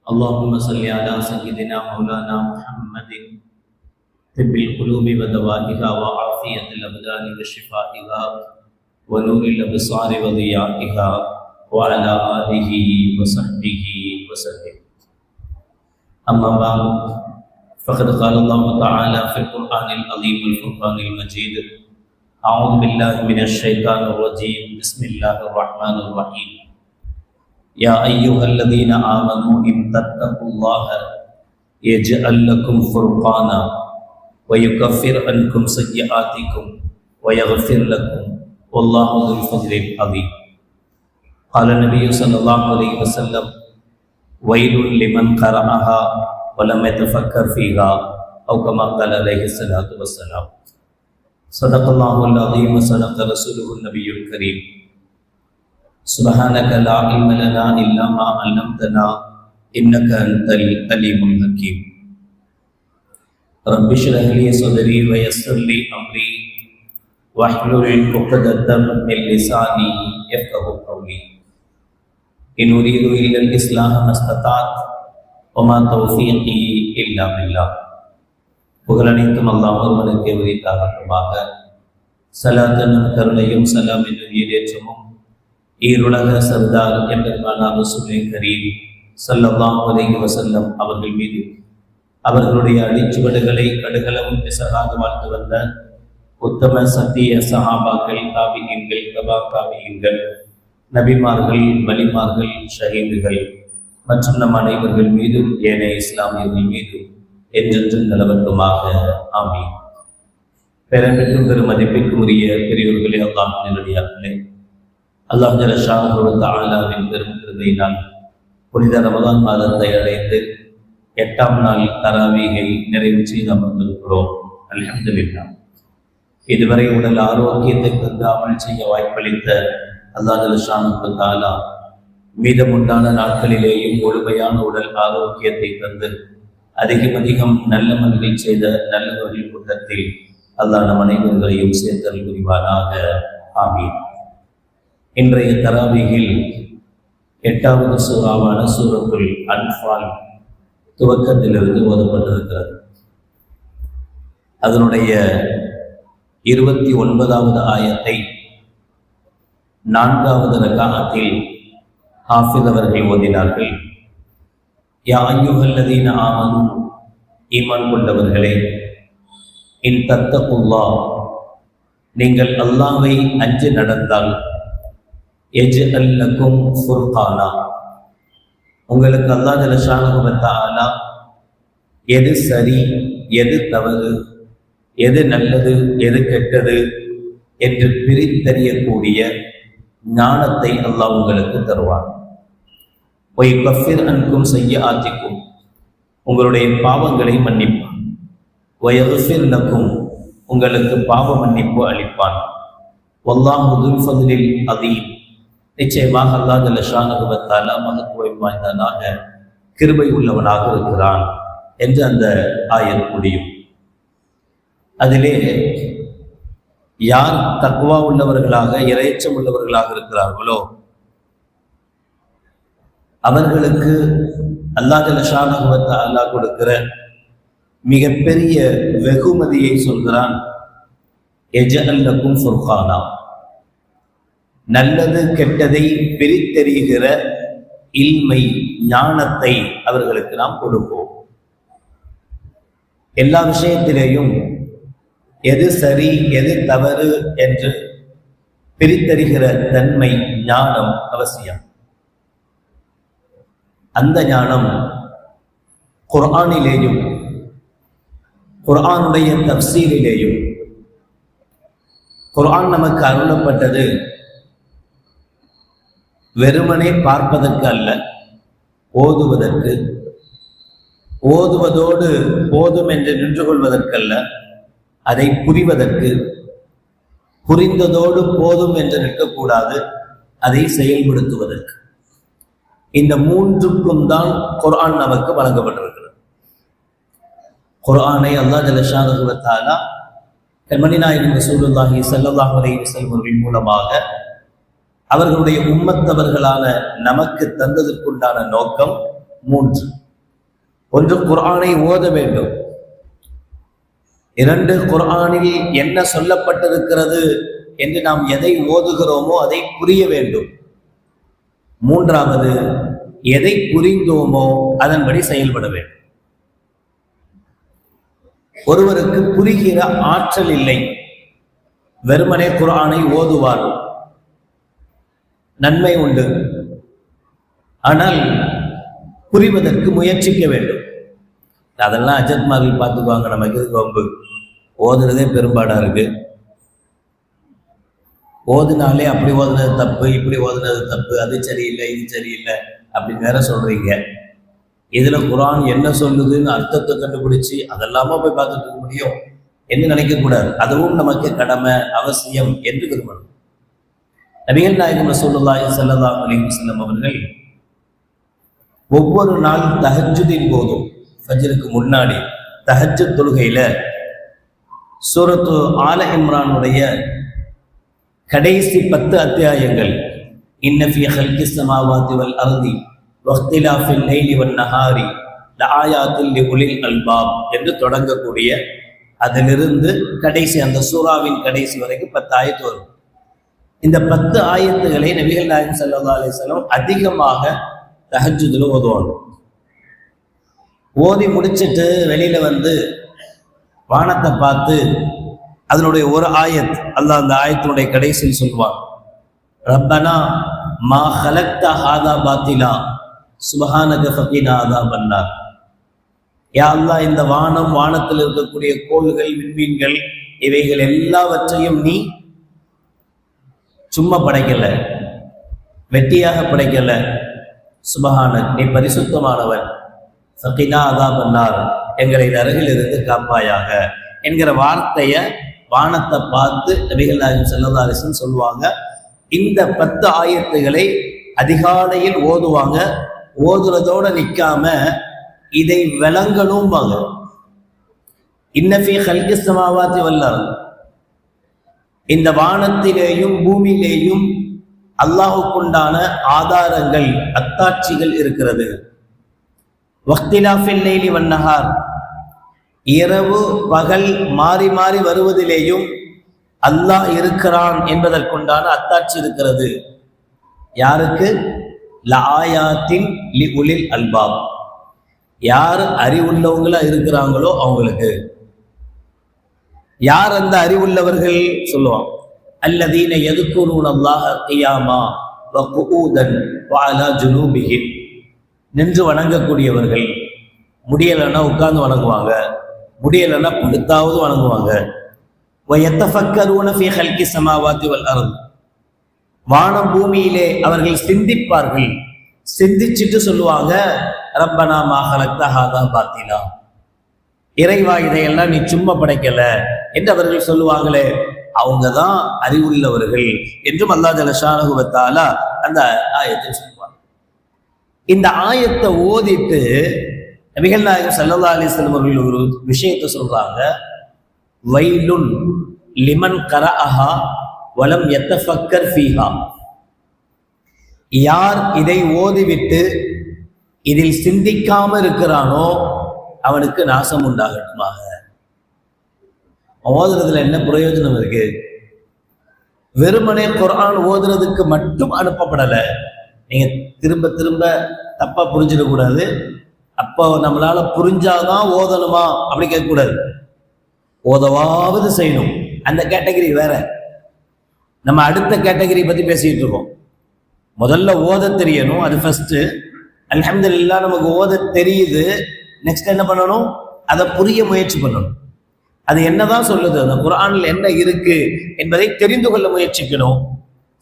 اللهم صل على سيدنا مولانا محمد طب القلوب ودوائها وعافية الأبدان وشفائها ونور الأبصار وضيائها وعلى آله وصحبه وسلم. أما بعد فقد قال الله تعالى في القرآن العظيم والفرقان المجيد: أعوذ بالله من الشيطان الرجيم، بسم الله الرحمن الرحيم. يا أيها الذين آمنوا إن تتقوا الله يجعل لكم فرقانا ويكفر عنكم سيئاتكم ويغفر لكم والله ذو الفضل العظيم. قال النبي صلى الله عليه وسلم: ويل لمن قرأها ولم يتفكر فيها، أو كما قال عليه الصلاة والسلام. صدق الله العظيم وصدق رسوله النبي الكريم. سبحانك لا علم لنا إلا ما علمتنا إنك أنت العليم الحكيم. رب اشرح لي صدري ويسر لي أمري واحلل عقدة من لساني يفقهوا قولي. إن أريد إلا الإصلاح ما استطعت وما توفيقي إلا بالله. புகழனைத்தும் அல்லாஹ் ஒருவனுக்கே உரித்தாகட்டுமாக. ஸலாத்தனும் கருணையும் சலாம் என்னும் ஈடேற்றமும் ஈருலக சர்தார் எம்பெருமானார் ரசூலுல்லாஹி கரீம் ஸல்லல்லாஹு அலைஹி வஸல்லம் அவர்கள் மீது, அவர்களுடைய அடிச்சுவடுகளை கடுகளவும் பிசகாது வாழ்ந்து வந்த உத்தம சத்திய சஹாபாக்கள், தாபிஈன்கள், தபா தாபிஈன்கள், நபிமார்கள், வலிமார்கள், ஷஹீதுகள் மற்றும் நம் அனைவர்கள் மீதும் ஏனைய இஸ்லாமியர்கள் மீதும் என்றென்றும் நிலவட்டுமாக. ஆமீன். பெருமைக்கும் பெரும் மதிப்பிற்கும் உரிய பெரியோர்களே, அல்லாஹ் நல்லடியார்களே, அல்லாஹ் ஜல்ல ஷானஹு தஆலாவின் பெரும் கிருபையினால் புனித ரமலான் மாதத்தை அடைந்து 8ஆம் நாள் தராவீகை நிறைவு செய்து அமர்ந்திருக்கிறோம். அல்ஹம்துலில்லாஹ். இதுவரை உடல் ஆரோக்கியத்தை தந்து அமல் செய்ய வாய்ப்பளித்த அல்லாஹ் ஜல்ல ஷானஹு தஆலா மீதமுண்டான நாட்களிலேயும் முழுமையான உடல் ஆரோக்கியத்தை தந்து அதிகம் நல்ல மனிதர்கள் செய்த நல்லவர்கள் கூட்டத்தில் அல்லாஹ் நம் அனைவர்களையும் சேர்த்தல் புரிவானாக. ஆமீன். இன்றைய தராவீகில் 8வது சூறாவான சூரத்துல் அன்ஃபால் துவக்கத்திலிருந்து ஓதப்பட்டிருக்கிறது. அதனுடைய 29வது ஆயத்தை 4வது ரக்காஅத்தில் ஹாஃபிஸ் அவர்கள் ஓதினார்கள். யா அய்யுஹல்லதீன ஆமனு, ஈமான் கொண்டவர்களே, இன் தத்தகுல்லாஹ், நீங்கள் அல்லாஹ்வை அஞ்சி நடந்தால், யஜ்அல் லக்கும் ஃபுர்கானா, உங்களுக்கு அல்லாஹ் ஜல்ல ஷானஹு வ தஆலா எது சரி, எது தவறு, எது நல்லது, எது கெட்டது என்று பிரித்தறியக்கூடிய ஞானத்தை அல்லாஹ் உங்களுக்கு தருவான். வயுகஃபிர் அன்கும் சய்யிஆத்திக்கும், உங்களுடைய பாவங்களை மன்னிப்பான். வயக்ஃபிர் லக்கும், உங்களுக்கு பாவ மன்னிப்பு அளிப்பான். வல்லாஹு துல் ஃபத்லில் அதீம், நிச்சயமாக அல்லாஹ் ஜல்ல ஷானஹு வ தஆலா மகத்துவம் வாய்ந்தவனாக, கிருபை உள்ளவனாக இருக்கிறான் என்று அந்த ஆயத் முடியும். அதிலே யார் தக்வா உள்ளவர்களாக, இறையச்சம் உள்ளவர்களாக இருக்கிறார்களோ அவர்களுக்கு அல்லாஹ் ஜல்ல ஷானஹு வ தஆலா கொடுக்கிற மிகப்பெரிய வெகுமதியை சொல்கிறான். யஜ்அல் லக்கும் ஃபுர்கானா, நல்லது கெட்டதை பிரித்தெறிகிற இல்மை, ஞானத்தை அவர்களுக்கு நாம் கொடுப்போம். எல்லா விஷயத்திலேயும் எது சரி, எது தவறு என்று பிரித்தறிகிற தன்மை, ஞானம் அவசியம். அந்த ஞானம் குர்ஆனிலேயும் குர்ஆனுடைய தஃப்சீரிலேயும், குர்ஆன் நமக்கு அருளப்பட்டது வெறுமனே பார்ப்பதற்கு அல்ல, ஓதுவதற்கு, ஓதுவதோடு போதும் என்று நின்று கொள்வதற்கல்ல, அதை புரிவதற்கு, புரிந்ததோடு போதும் என்று நிற்கக்கூடாது, அதை செயல்படுத்துவதற்கு. இந்த மூன்றுக்கும் தான் குர்ஆன் நமக்கு வழங்கப்பட்டிருக்கிறது. குர்ஆனை அல்லாஹ் ஜல்ல ஷானஹு வ தஆலா கண்மணி நாயகம் ரசூலுல்லாஹி ஸல்லல்லாஹு அலைஹி வஸல்லம் மூலமாக அவர்களுடைய உம்மத்தவர்களான நமக்கு தந்ததற்குண்டான நோக்கம் 3. ஒன்று, குர்ஆனை ஓத வேண்டும். 2, குர்ஆனில் என்ன சொல்லப்பட்டிருக்கிறது என்று நாம் எதை ஓதுகிறோமோ அதை புரிய வேண்டும். 3வது, எதை புரிந்தோமோ அதன்படி செயல்பட வேண்டும். ஒருவருக்கு புரிகிற ஆற்றல் இல்லை, வெறுமனே குர்ஆனை ஓதுவார், நன்மை உண்டு. ஆனால் புரிவதற்கு முயற்சிக்க வேண்டும். அதெல்லாம் அஜத்மார்கள் பார்த்துக்குவாங்க, நமக்கு இது வம்பு, ஓதுறதே பெரும்பாடா இருக்கு, ஓதுனாலே அப்படி ஓதுனது தப்பு, இப்படி ஓதுனது தப்பு, அது சரியில்லை, இது சரியில்லை அப்படின்னு வேற சொல்றீங்க. இதுல குர்ஆன் என்ன சொல்லுதுன்னு அர்த்தத்தை கண்டுபிடிச்சு அதெல்லாமா போய் பார்த்துட்டு இருக்க முடியும் என்று நினைக்க கூடாது. அதுவும் நமக்கு கடமை, அவசியம் என்று விரும்பணும். நபிகள் நாயகம் ரசூலுல்லாஹி ஸல்லல்லாஹு அலைஹி வஸல்லம் அவர்கள் ஒவ்வொரு நாள் தஹஜ்ஜுதின் போதும், ஃபஜ்ருக்கு முன்னாடி தஹஜ்ஜுத் தொழுகையில சூரத்து ஆல இம்ரானுடைய கடைசி 10 அத்தியாயங்கள், இன்ன ஃபீ ஹல்கிஸ் ஸமாவாதி வல் அர்தி வக்திலாஃபில் லைலி வன் நஹாரி லஆயாத்தில் லிஉலில் அல்பாப் என்று தொடங்கக்கூடிய, அதிலிருந்து கடைசி அந்த சூராவின் கடைசி வரைக்கும் 10 ஆயத்து வரும். இந்த 10 ஆயத்துகளை நபிகள் நாயகம் ஸல்லல்லாஹு அலைஹி வஸல்லம் அதிகமாக தஹஜ்ஜுதுல ஓதுவாங்க. ஓதி முடிச்சுட்டு வெளியில வந்து வானத்தை பார்த்து அதனுடைய ஒரு ஆயத், அல்லாஹ் அந்த ஆயத்தினுடைய கடைசியில் சொல்வான், ரப்பனா மா ஹலக்த ஹாதா பாத்திலா சுப்ஹானக ஃபகீனா அஸாபன் நார். யா அல்லாஹ், இந்த வானம், வானத்தில் இருக்கக்கூடிய கோள்கள், விண்மீன்கள், இவைகள் எல்லாவற்றையும் நீ சும்மா படைக்கல, வெட்டியாக படைக்கல, சுப்ஹானக், நீ பரிசுத்தமானவன், ஃபகீனா அஸாபன் நார், எங்களை நரகில் இருந்து காப்பாயாக என்கிற வார்த்தைய வானத்தை பார்த்து நபிகள் நாயகம் ஸல்லல்லாஹு அலைஹி வஸல்லம் சொல்லுவாங்க. இந்த 10 ஆயத்துகளை அதிகாலையில் ஓதுவாங்க. ஓதுறதோட நிற்காம இதை விளங்கணும்பாங்க. இன்ன ஃபீ ஹல்கிஸ் ஸமாவாதி வல் அர்த், இந்த வானத்திலேயும் பூமியிலேயும் அல்லாஹ்வுக்குண்டான ஆதாரங்கள், அத்தாட்சிகள் இருக்கிறது. வக்திலாஃபில் லைலி வன் நஹார், இரவு பகல் மாறி மாறி வருவதிலேயும் அல்லாஹ் இருக்கிறான் என்பதற்குண்டான அத்தாட்சி இருக்கிறது. யாருக்கு? லஆயாத்தின் லிஉலில் அல்பாப், யார் அறிவுள்ளவங்களா இருக்கிறாங்களோ அவங்களுக்கு. யார் அந்த அறிவுள்ளவர்கள்? சொல்லுவான், அல்லதீன யذ்குரூன அல்லாஹ கியாமா வ குஊதன் வ அலா ஜுனூபிஹிம், நின்று வணங்கக்கூடியவர்கள், முடியலைன்னா உட்கார்ந்து வணங்குவாங்க, முடியலைன்னா படுத்தாவது வணங்குவாங்க. வயத்தஃபக்கரூன ஃபீ ஹல்கிஸ் ஸமாவாதி வல் அர்த், வானம் பூமியிலே அவர்கள் சிந்திப்பார்கள். சிந்திச்சுட்டு சொல்லுவாங்க, ரப்பனா மா ஹலக்த ஹாதா பாத்திலா, இறைவா இதையெல்லாம் நீ சும்மா படைக்கல என்று அவர்கள் சொல்லுவாங்களே, அவங்க தான் அறிவுள்ளவர்கள் என்றும் அல்லாஹ் ஜல்ல ஷானஹு வ தஆலா அந்த ஆயத்தை சொல்லுவாங்க. இந்த ஆயத்தை ஓதிட்டு நபிகள் நாயகம் ஸல்லல்லாஹு அலைஹி வஸல்லம் அவர்கள் ஒரு விஷயத்தை சொல்றாங்க, வைலுன் லிமன் கரஅஹா வலம் யத்தஃபக்கர் ஃபீஹா, யார் இதை ஓதிவிட்டு இதில் சிந்திக்காம இருக்கிறானோ அவனுக்கு நாசம் உண்டாகட்டுமாக. ஓதுறதுல என்ன பிரயோஜனம் இருக்கு? வெறுமனே குர்ஆன் ஓதுறதுக்கு மட்டும் அனுப்பப்படலை. நீங்க திரும்ப திரும்ப தப்பா புரிஞ்சிடக்கூடாது. அப்போ நம்மளால புரிஞ்சாதான் ஓதணுமா அப்படி கேட்கக்கூடாது. ஓதவாவது செய்யணும், அந்த கேட்டகரி வேற. நம்ம அடுத்த கேட்டகரி பத்தி பேசிட்டு இருக்கோம். முதல்ல ஓத தெரியணும், அது ஃபர்ஸ்ட். அல்ஹம்துலில்லாஹ் நமக்கு ஓத தெரியுது. நெக்ஸ்ட் என்ன பண்ணணும்? அதை புரிய முயற்சி பண்ணணும். அது என்னதான் சொல்லுது, அந்த குர்ஆனில் என்ன இருக்கு என்பதை தெரிந்து கொள்ள முயற்சிக்கணும்.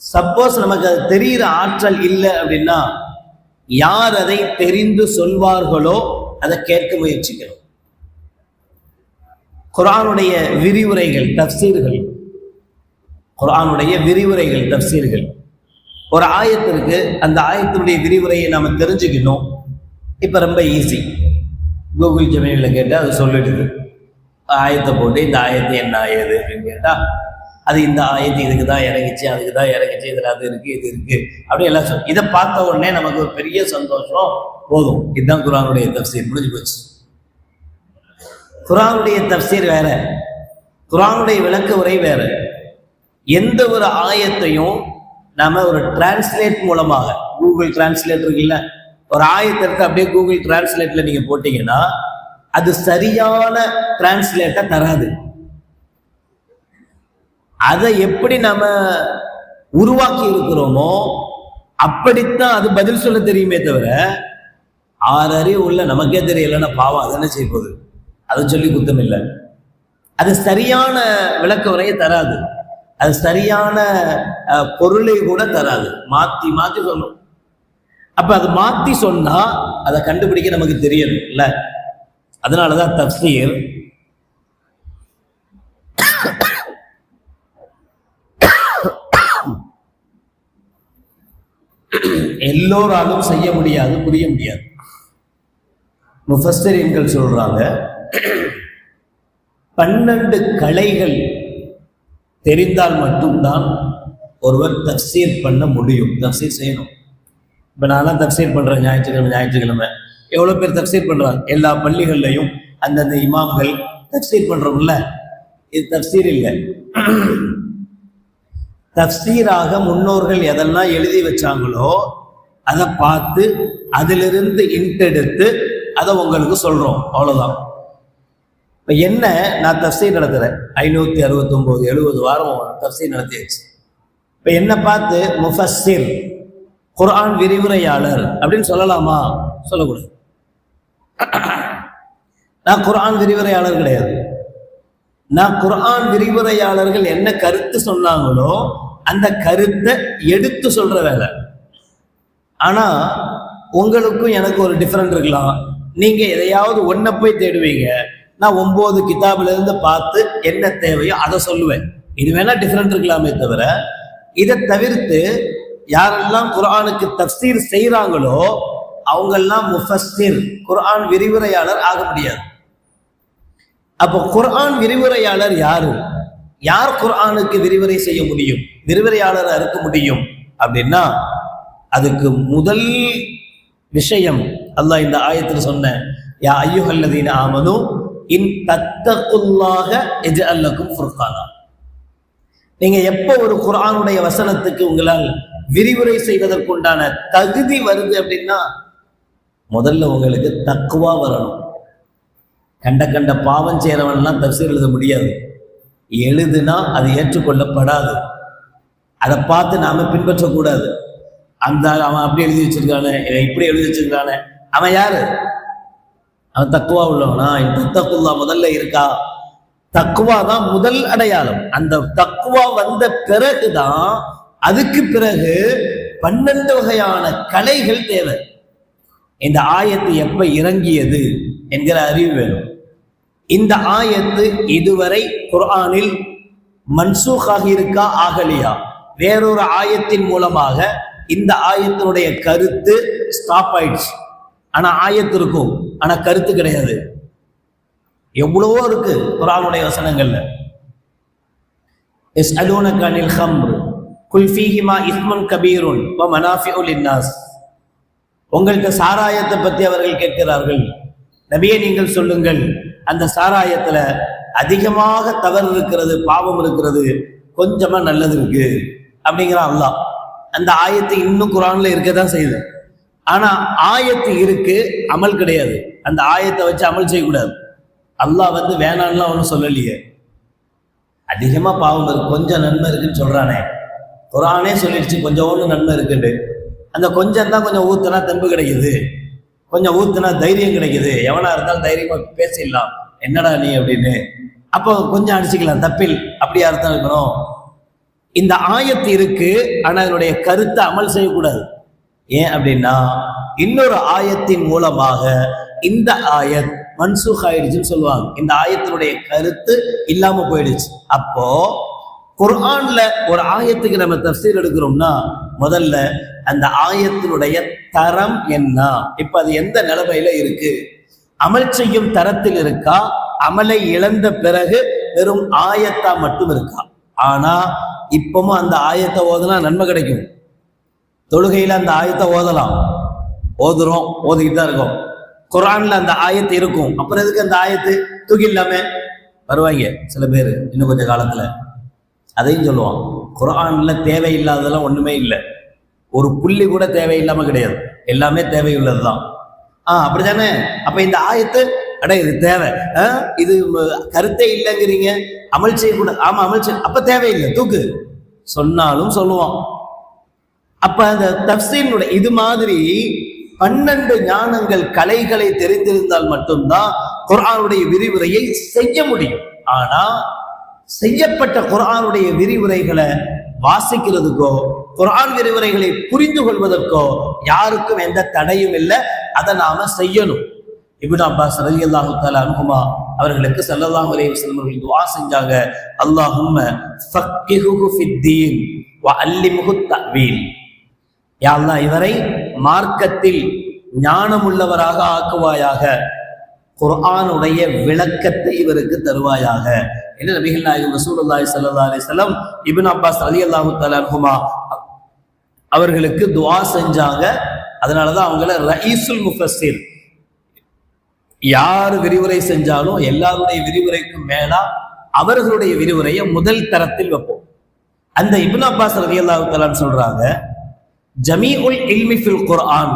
சப்போஸ் நமக்கு அது தெரிகிற ஆற்றல் இல்லை அப்படின்னா, யார் அதை தெரிந்து சொல்வார்களோ அதை கேட்க முயற்சிக்கணும். குர்ஆனுடைய விரிவுரைகள், தஃப்சீர்கள், குர்ஆனுடைய விரிவுரைகள், தஃப்சீர்கள், ஒரு ஆயத்திற்கு அந்த ஆயத்தினுடைய விரிவுரையை நாம தெரிஞ்சுக்கணும். இப்ப ரொம்ப ஈஸி, கூகுள் ஜெமினியில் கேட்டால் அது சொல்லிடுது. ஆயத்தை போட்டு இந்த ஆயத்தை என்ன ஆயது அப்படின்னு கேட்டா அது இந்த ஆயத்து இதுக்கு தான் இறங்கிச்சு, அதுக்கு தான் இறங்கிச்சு, இதில் அது இருக்கு, இது இருக்கு, அப்படி எல்லாம் சொல்லி இதை பார்த்த உடனே நமக்கு ஒரு பெரிய சந்தோஷம். போதும், இதுதான் குர்ஆனுடைய தஃப்சீர், முடிஞ்சு போச்சு. குர்ஆனுடைய தஃப்சீர் வேற, குர்ஆனுடைய விளக்க உரை வேற. எந்த ஒரு ஆயத்தையும் நாம ஒரு டிரான்ஸ்லேட் மூலமாக, கூகுள் டிரான்ஸ்லேட் இருக்குல்ல, ஒரு ஆயத்தை எடுத்து அப்படியே கூகுள் டிரான்ஸ்லேட்ல நீங்க போட்டீங்கன்னா அது சரியான டிரான்ஸ்லேட்டை தராது. அதை எப்படி நம்ம உருவாக்கி இருக்கிறோமோ அப்படித்தான் அது பதில் சொல்ல தெரியுமே தவிர, 6 அறிவு உள்ள நமக்கே தெரியலன்னா பாவம் அதென்ன செய்ய போகுது, அதை சொல்லி குத்தம் இல்லை. அது சரியான விளக்க உரையை தராது, அது சரியான பொருளை கூட தராது, மாத்தி மாத்தி சொல்லும். அப்ப அது மாத்தி சொன்னா அதை கண்டுபிடிக்க நமக்கு தெரியல இல்ல. அதனாலதான் தஃப்சீர் எல்லோராலும் செய்ய முடியாது, புரிய முடியாது. முஃபஸ்ஸிரீன்கள் சொல்றாங்க 12 கலைகள் தெரிந்தால் மட்டும்தான் ஒருவர் தஃப்சீர் பண்ண முடியும், தஃப்சீர் செய்யணும். இப்போ நான்லாம் தஃப்சீர் பண்றேன் ஞாயிற்றுக்கிழமை. எவ்வளோ பேர் தஃப்சீர் பண்றாங்க? எல்லா பள்ளிகள்லையும் அந்தந்த இமாம்கள் தஃப்சீர் பண்றோம்ல, இது தஃப்சீர் இல்லை. தஃப்சீராக முன்னோர்கள் எதெல்லாம் எழுதி வச்சாங்களோ அதை பார்த்து அதிலிருந்து இன்டெடுத்து அதை உங்களுக்கு சொல்றோம், அவ்வளவுதான். இப்ப என்ன, நான் தஃப்சீர் நடத்துறேன் 569 70 வாரம் தஃப்சீர் நடத்தியாச்சு. இப்ப என்ன பார்த்து முஃபஸ்ஸிர், குர்ஆன் விரிவுரையாளர் அப்படின்னு சொல்லலாமா? சொல்லக்கூடாது. நான் குர்ஆன் விரிவுரையாளர் கிடையாது. நான் குர்ஆன் விரிவுரையாளர்கள் என்ன கருத்து சொன்னாங்களோ அந்த கருத்தை எடுத்து சொல்ற வேலை. ஆனா உங்களுக்கும் எனக்கு ஒரு டிஃபரெண்ட் இருக்கலாம். நீங்க எதையாவது ஒன்ன போய் தேடுவீங்க, நான் 9 கிதாபுல இருந்து பார்த்து என்ன தேவையோ அதை சொல்லுவேன். இது வேணா டிஃபரெண்ட் இருக்கலாமே தவிர, இதை தவிர்த்து யாரெல்லாம் குர்ஆனுக்கு தஃப்சீர் செய்யறாங்களோ அவங்கெல்லாம் முஃபஸ்ஸிர், குர்ஆன் விரிவுரையாளர் ஆக முடியாது. அப்போ குர்ஆன் விரிவுரையாளர் யாரு? யார் குர்ஆனுக்கு விரிவுரை செய்ய முடியும், விரிவுரையாளராக இருக்க முடியும் அப்படின்னா, அதுக்கு முதல் விஷயம் அல்லாஹ் இந்த ஆயத்தில் சொன்ன யா அய்யுஹல்லதீன ஆமனு இன் தத்தகுல்லாஹ யஜ்அல் லக்கும் ஃபுர்கானா. நீங்க எப்போ ஒரு குர்ஆனுடைய வசனத்துக்கு உங்களால் விரிவுரை செய்வதற்குண்டான தகுதி வருது அப்படின்னா, முதல்ல உங்களுக்கு தக்வா வரணும். கண்ட பாவம் செய்யறவன்லாம் தஃப்சீர் எழுத முடியாது. எழுதுனா அது ஏற்றுக்கொள்ளப்படாது. அதை பார்த்து நாம பின்பற்றக்கூடாது. அந்த அவன் அப்படி எழுதி வச்சிருக்கானே, இப்படி எழுதி வச்சிருக்கானே, அவன் யாரு? அவன் தக்குவா உள்ளவனா? தக்குவா முதல்ல இருக்கா? தக்குவா தான் முதல் அடையாளம். அந்த தக்குவா வந்த பிறகுதான், அதுக்கு பிறகு 12 வகையான கலைகள் தேவை. இந்த ஆயத்து எப்ப இறங்கியது என்கிற அறிவு வேணும். இந்த ஆயத்து இதுவரை குர்ஆனில் மன்சூகாக இருக்கா, ஆகலியா? வேறொரு ஆயத்தின் மூலமாக இந்த ஆயத்தினுடைய கருத்து ஸ்டாப் ஆயிடுச்சு. ஆனா ஆயத்து இருக்கும், ஆனா கருத்து கிடையாது. எவ்வளவோ இருக்கு குர்ஆனுடைய வசனங்கள்ல. யஸ்அலூனக அனில் ஹம்ர் குல் ஃபீஹிமா இஸ்முன் கபீருன் வ மனாஃபிஉ லின்னாஸ். உங்கள்கிட்ட சாராயத்தை பத்தி அவர்கள் கேட்கிறார்கள், நபியே நீங்கள் சொல்லுங்கள், அந்த சாராயத்துல அதிகமாக தவறு இருக்கிறது, பாவம் இருக்கிறது, கொஞ்சமா நல்லது இருக்கு அப்படிங்கிறான் அல்லாஹ். அந்த ஆயத்து இன்னும் குர்ஆன்ல இருக்கதான் செய்யுது. ஆனா ஆயத்து இருக்கு, அமல் கிடையாது. அந்த ஆயத்தை வச்சு அமல் செய்யக்கூடாது. அல்லாஹ் வேணான்லாம் ஒன்றும் சொல்லலையே. அதிகமா பாவம் இருக்கு, கொஞ்சம் நன்மை இருக்குன்னு சொல்றானே. குர்ஆனே சொல்லிடுச்சு கொஞ்சம் ஒன்று நன்மை இருக்குன்னு. அந்த கொஞ்சம் தான் கொஞ்சம் ஊத்துனா தெம்பு கிடைக்குது, கொஞ்சம் ஊத்துனா தைரியம் கிடைக்குது. எவனா இருந்தாலும் தைரியமா பேசிடலாம், என்னடா நீ அப்படின்னு. அப்போ கொஞ்சம் அடிச்சுக்கலாம், தப்பில். அப்படியா அர்த்தம் இருக்கணும். இந்த ஆயத்து இருக்கு, ஆனா அதனுடைய கருத்தை அமல் செய்யக்கூடாது. ஏன் அப்படின்னா, இன்னொரு ஆயத்தின் மூலமாக இந்த ஆயத் மன்சூக் ஆயிடுச்சுன்னு சொல்லுவாங்க. இந்த ஆயத்தினுடைய கருத்து இல்லாம போயிடுச்சு. அப்போ குர்ஆன்ல ஒரு ஆயத்துக்கு நம்ம தஃப்சீர் எடுக்கிறோம்னா, முதல்ல அந்த ஆயத்தினுடைய தரம் என்ன, இப்ப அது எந்த நிலைமையில இருக்கு, அமல் செய்யும் தரத்தில் இருக்கா, அமலை இழந்த பிறகு வெறும் ஆயத்தா மட்டும் இருக்கா, ஆனா இப்பவும் அந்த ஆயத்தை ஓதுனா நன்மை கிடைக்கும். தொழுகையில அந்த ஆயத்தை ஓதலாம், ஓதுறோம், ஓதிக்கிட்டு தான் இருக்கோம். குர்ஆன்ல அந்த ஆயத்து இருக்கும், அப்புறம் எதுக்கு அந்த ஆயத்து தூக்கி இல்லாம வருவாங்க சில பேர் இன்னும் கொஞ்சம் காலத்துல. அதையும் சொல்லுவான், குர்ஆன்ல தேவையில்லாததெல்லாம் ஒண்ணுமே இல்லை, ஒரு புள்ளி கூட தேவையில்லாம கிடையாது, எல்லாமே தேவையுள்ளதுதான். அப்படித்தானே? அப்ப இந்த ஆயத்து அட இது தேவை, இது கருத்தே இல்லைங்கிறீங்க, அமல் செய்யக்கூடாது. ஆமா அமல் செய்ய, அப்ப தேவையில்லை தூக்கு சொன்னாலும் சொல்லுவான். அப்ப அந்த தஃசீருடைய இது மாதிரி 12 ஞானங்கள் கலைகளை தெரிந்திருந்தால் மட்டும்தான் குர்ஆனுடைய விரிவுரையை செய்ய முடியும். ஆனா செய்யப்பட்ட குர்ஆனுடைய விரிவுரைகளை வாசிக்கிறதுக்கோ குர்ஆன் விரிவுரைகளை புரிந்து கொள்வதற்கோ யாருக்கும் எந்த தடையும் இல்லை. அதை நாம செய்யணும். இப்னு அப்பாஸ் ரலியல்லாஹு தஆலா அன்ஹுமா அவர்களுக்கு ஸல்லல்லாஹு அலைஹி வஸல்லம் அவர்கள் துஆ செஞ்சாங்க, அல்லாஹும்ம ஃபக்கிஹுஹு ஃபித்தீன் வ அல்லிம்ஹு தஅவீல். யா அல்லாஹ், இவரை மார்க்கத்தில் ஞானம் உள்ளவராக ஆக்குவாயாக, குர்ஆனுடைய விளக்கத்தை இவருக்கு தருவாயாக என்று நபிகள் நாயகம் ரசூலுல்லாஹி ஸல்லல்லாஹு அலைஹி வஸல்லம் இப்னு அப்பாஸ் ரலியல்லாஹு தஆலா அன்ஹுமா அவர்களுக்கு துஆ செஞ்சாங்க. அதனாலதான் அவங்கள ரயீசுல் முஃபஸ்ஸிர், யார் விரிவுரை செஞ்சாலும் எல்லாருடைய விரிவுரைக்கும் மேலா அவர்களுடைய விரிவுரையை முதல் தரத்தில் வைப்போம். அந்த இப்னு அப்பாஸ் ரலியல்லாஹு தஆலா சொல்றாங்க, ஜமீஉல் இல்மி ஃபில் குர்ஆன்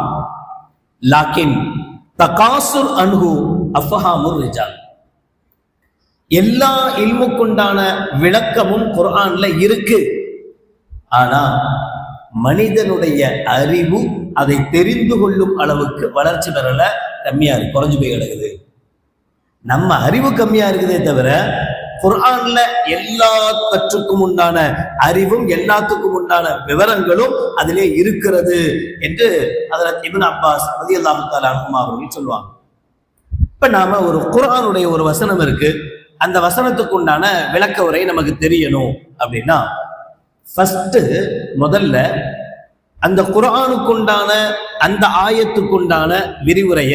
லாக்கின் தகாசுர் அன்ஹு அஃபஹாமுர் ரிஜால். எல்லா இல்முக்குண்டான விளக்கமும் குர்ஆன்ல இருக்கு, ஆனா மனிதனுடைய அறிவு அதை தெரிந்து கொள்ளும் அளவுக்கு வளர்ச்சி பெறல, கம்மியா இருக்கு, குறைஞ்சு போய் கிடக்குது. நம்ம அறிவு கம்மியா இருக்குதே தவிர குர்ஆன்ல எல்லாத்துக்கும் உண்டான அறிவும் எல்லாத்துக்கும் உண்டான விவரங்களும் அதிலே இருக்கிறது என்று ஹஜ்ரத் இப்னு அப்பாஸ் ரலியல்லாஹு தஆலா அன்ஹுமா அவர்கள் சொல்லுவாங்க. இப்ப நாம ஒரு குர்ஆனுடைய ஒரு வசனம் இருக்கு, அந்த வசனத்துக்கு உண்டான விளக்க உரை நமக்கு தெரியணும் அப்படின்னா ஃபர்ஸ்ட் முதல்ல அந்த குர்ஆனுக்குண்டான அந்த ஆயத்துக்குண்டான விரிவுரைய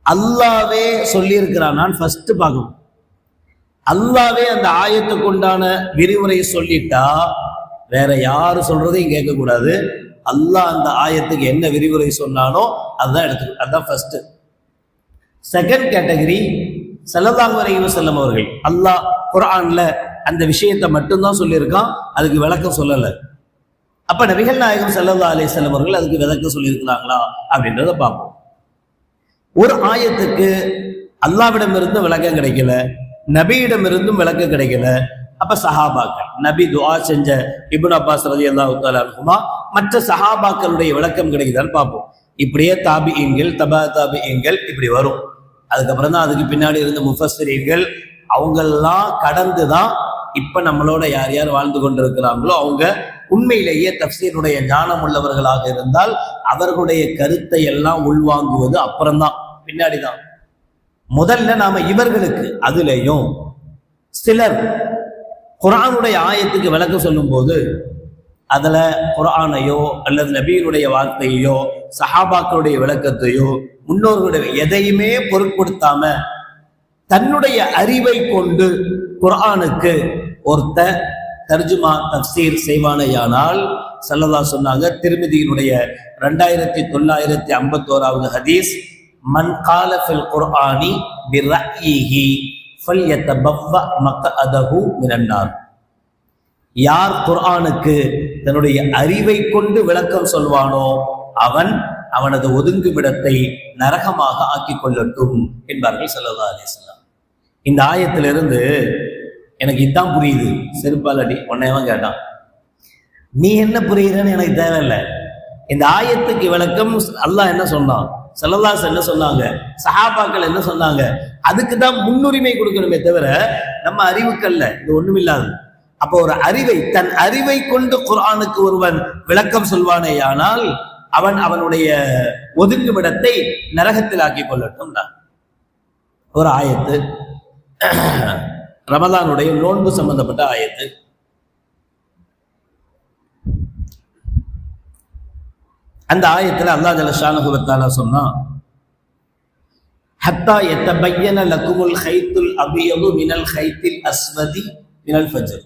அல்லாவே சொல்லியிருக்கிறான் ஃபர்ஸ்ட் பார்க்கணும். அல்லாவே அந்த ஆயத்துக்குண்டான விரிவுரை சொல்லிட்டா வேற யாரு சொல்றதையும் கேட்கக்கூடாது. அல்லாஹ் அந்த ஆயத்துக்கு என்ன விரிவுரை சொன்னானோ அதுதான் எடுத்துக்கணும், அதுதான் ஃபர்ஸ்ட். செகண்ட் கேட்டகரி ஸல்லல்லாஹு அலைஹி வஸல்லம் அவர்கள் அல்லாஹ் குர்ஆன்ல அந்த விஷயத்தை மட்டும்தான் சொல்லியிருக்கான், அதுக்கு விளக்கம் சொல்லலை. அப்ப நபிகள் நாயகம் ஸல்லல்லாஹு அலைஹி வஸல்லம் அவர்கள் அதுக்கு விளக்கம் சொல்லியிருக்கிறாங்களா அப்படின்றத பார்ப்போம். ஒரு ஆயத்துக்கு அல்லாஹ்விடமிருந்து விளக்கம் கிடைக்கல, நபியிடமிருந்தும் விளக்கம் கிடைக்கல, அப்ப சஹாபாக்கள், நபி துஆ செஞ்ச இப்னு அப்பாஸ் ரலியல்லாஹு தஆலா அன்ஹுமா மற்ற சஹாபாக்களுடைய விளக்கம் கிடைக்குதான்னு பார்ப்போம். இப்படியே தாபிஈன்கள், தபா தாபிஈன்கள் இப்படி வரும். அதுக்கப்புறம் தான் அதுக்கு பின்னாடி இருந்த முஃபஸ்ஸிரீன்கள், அவங்கெல்லாம் கடந்துதான் இப்ப நம்மளோட யார் யார் வாழ்ந்து கொண்டிருக்கிறாங்களோ அவங்க உண்மையிலேயே தஃசீருடைய ஞானம் உள்ளவர்களாக இருந்தால் அவர்களுடைய கருத்தை எல்லாம் உள்வாங்குவது அப்புறம்தான், பின்னாடிதான். முதல்ல நாம இவர்களுக்கு, அதுலயும் சிலர் குர்ஆனுடைய ஆயத்துக்கு விளக்கம் சொல்லும் போது அதுல குர்ஆனையோ அல்லது நபியினுடைய வார்த்தையோ சஹாபாக்களுடைய விளக்கத்தையோ முன்னோர்களுடைய எதையுமே பொருட்படுத்தாம தன்னுடைய அறிவை கொண்டு குர்ஆனுக்கு ஒருத்த தர்ஜுமா தஃசீர் செய்வானையானால் ஸல்லல்லாஹு சொன்னாங்க, திர்மிதியினுடைய 2951வது ஹதீஸ், மன் கால ஃபில் குர்ஆனி பிர்ரஹ்யிஹி ஃபல்யதபவ்வ மக்அதஹு மினன் நார். யார் குர்ஆனுக்கு தன்னுடைய அறிவை கொண்டு விளக்கம் சொல்வானோ அவன் அவனது ஒதுங்குமிடத்தை நரகமாக ஆக்கிக் கொள்ளட்டும் என்பார்கள் ஸல்லல்லாஹு அலைஹி வஸல்லம். இந்த ஆயத்திலிருந்து எனக்கு இதான் புரியுது, செருப்பால் அடி உன்னையவன் கேட்டான், நீ என்ன புரியுறன்னு எனக்கு தேவையில்லை. இந்த ஆயத்துக்கு விளக்கம் அல்லாஹ் என்ன சொன்னான், ஸல்லல்லாஹு என்ன சொன்னாங்க, சஹாபாக்கள் என்ன சொன்னாங்க, அதுக்கு தான் முன்னுரிமை கொடுக்கணுமே தவிர நம்ம அறிவுக்கல்ல. இது ஒண்ணுமில்லாது. அப்போ ஒரு அறிவை, தன் அறிவை கொண்டு குர்ஆனுக்கு ஒருவன் விளக்கம் சொல்வானேயானால் அவன் அவனுடைய ஒதுங்குமிடத்தை நரகத்தில் ஆக்கிக் கொள்ளட்டும் தான். ஒரு ஆயத்து ரமலானுடைய நோன்பு சம்பந்தப்பட்ட ஆயத்து. அந்த ஆயத்துல அல்லாஹ் ஜல்ல ஷானஹு வ தஆலா சொன்னா, ஹத்தா யதபய்யன லகுமுல் கைத்துல் அபியது மினல் கைத்தில் அஸ்வதி மினல் ஃபஜ்ர்.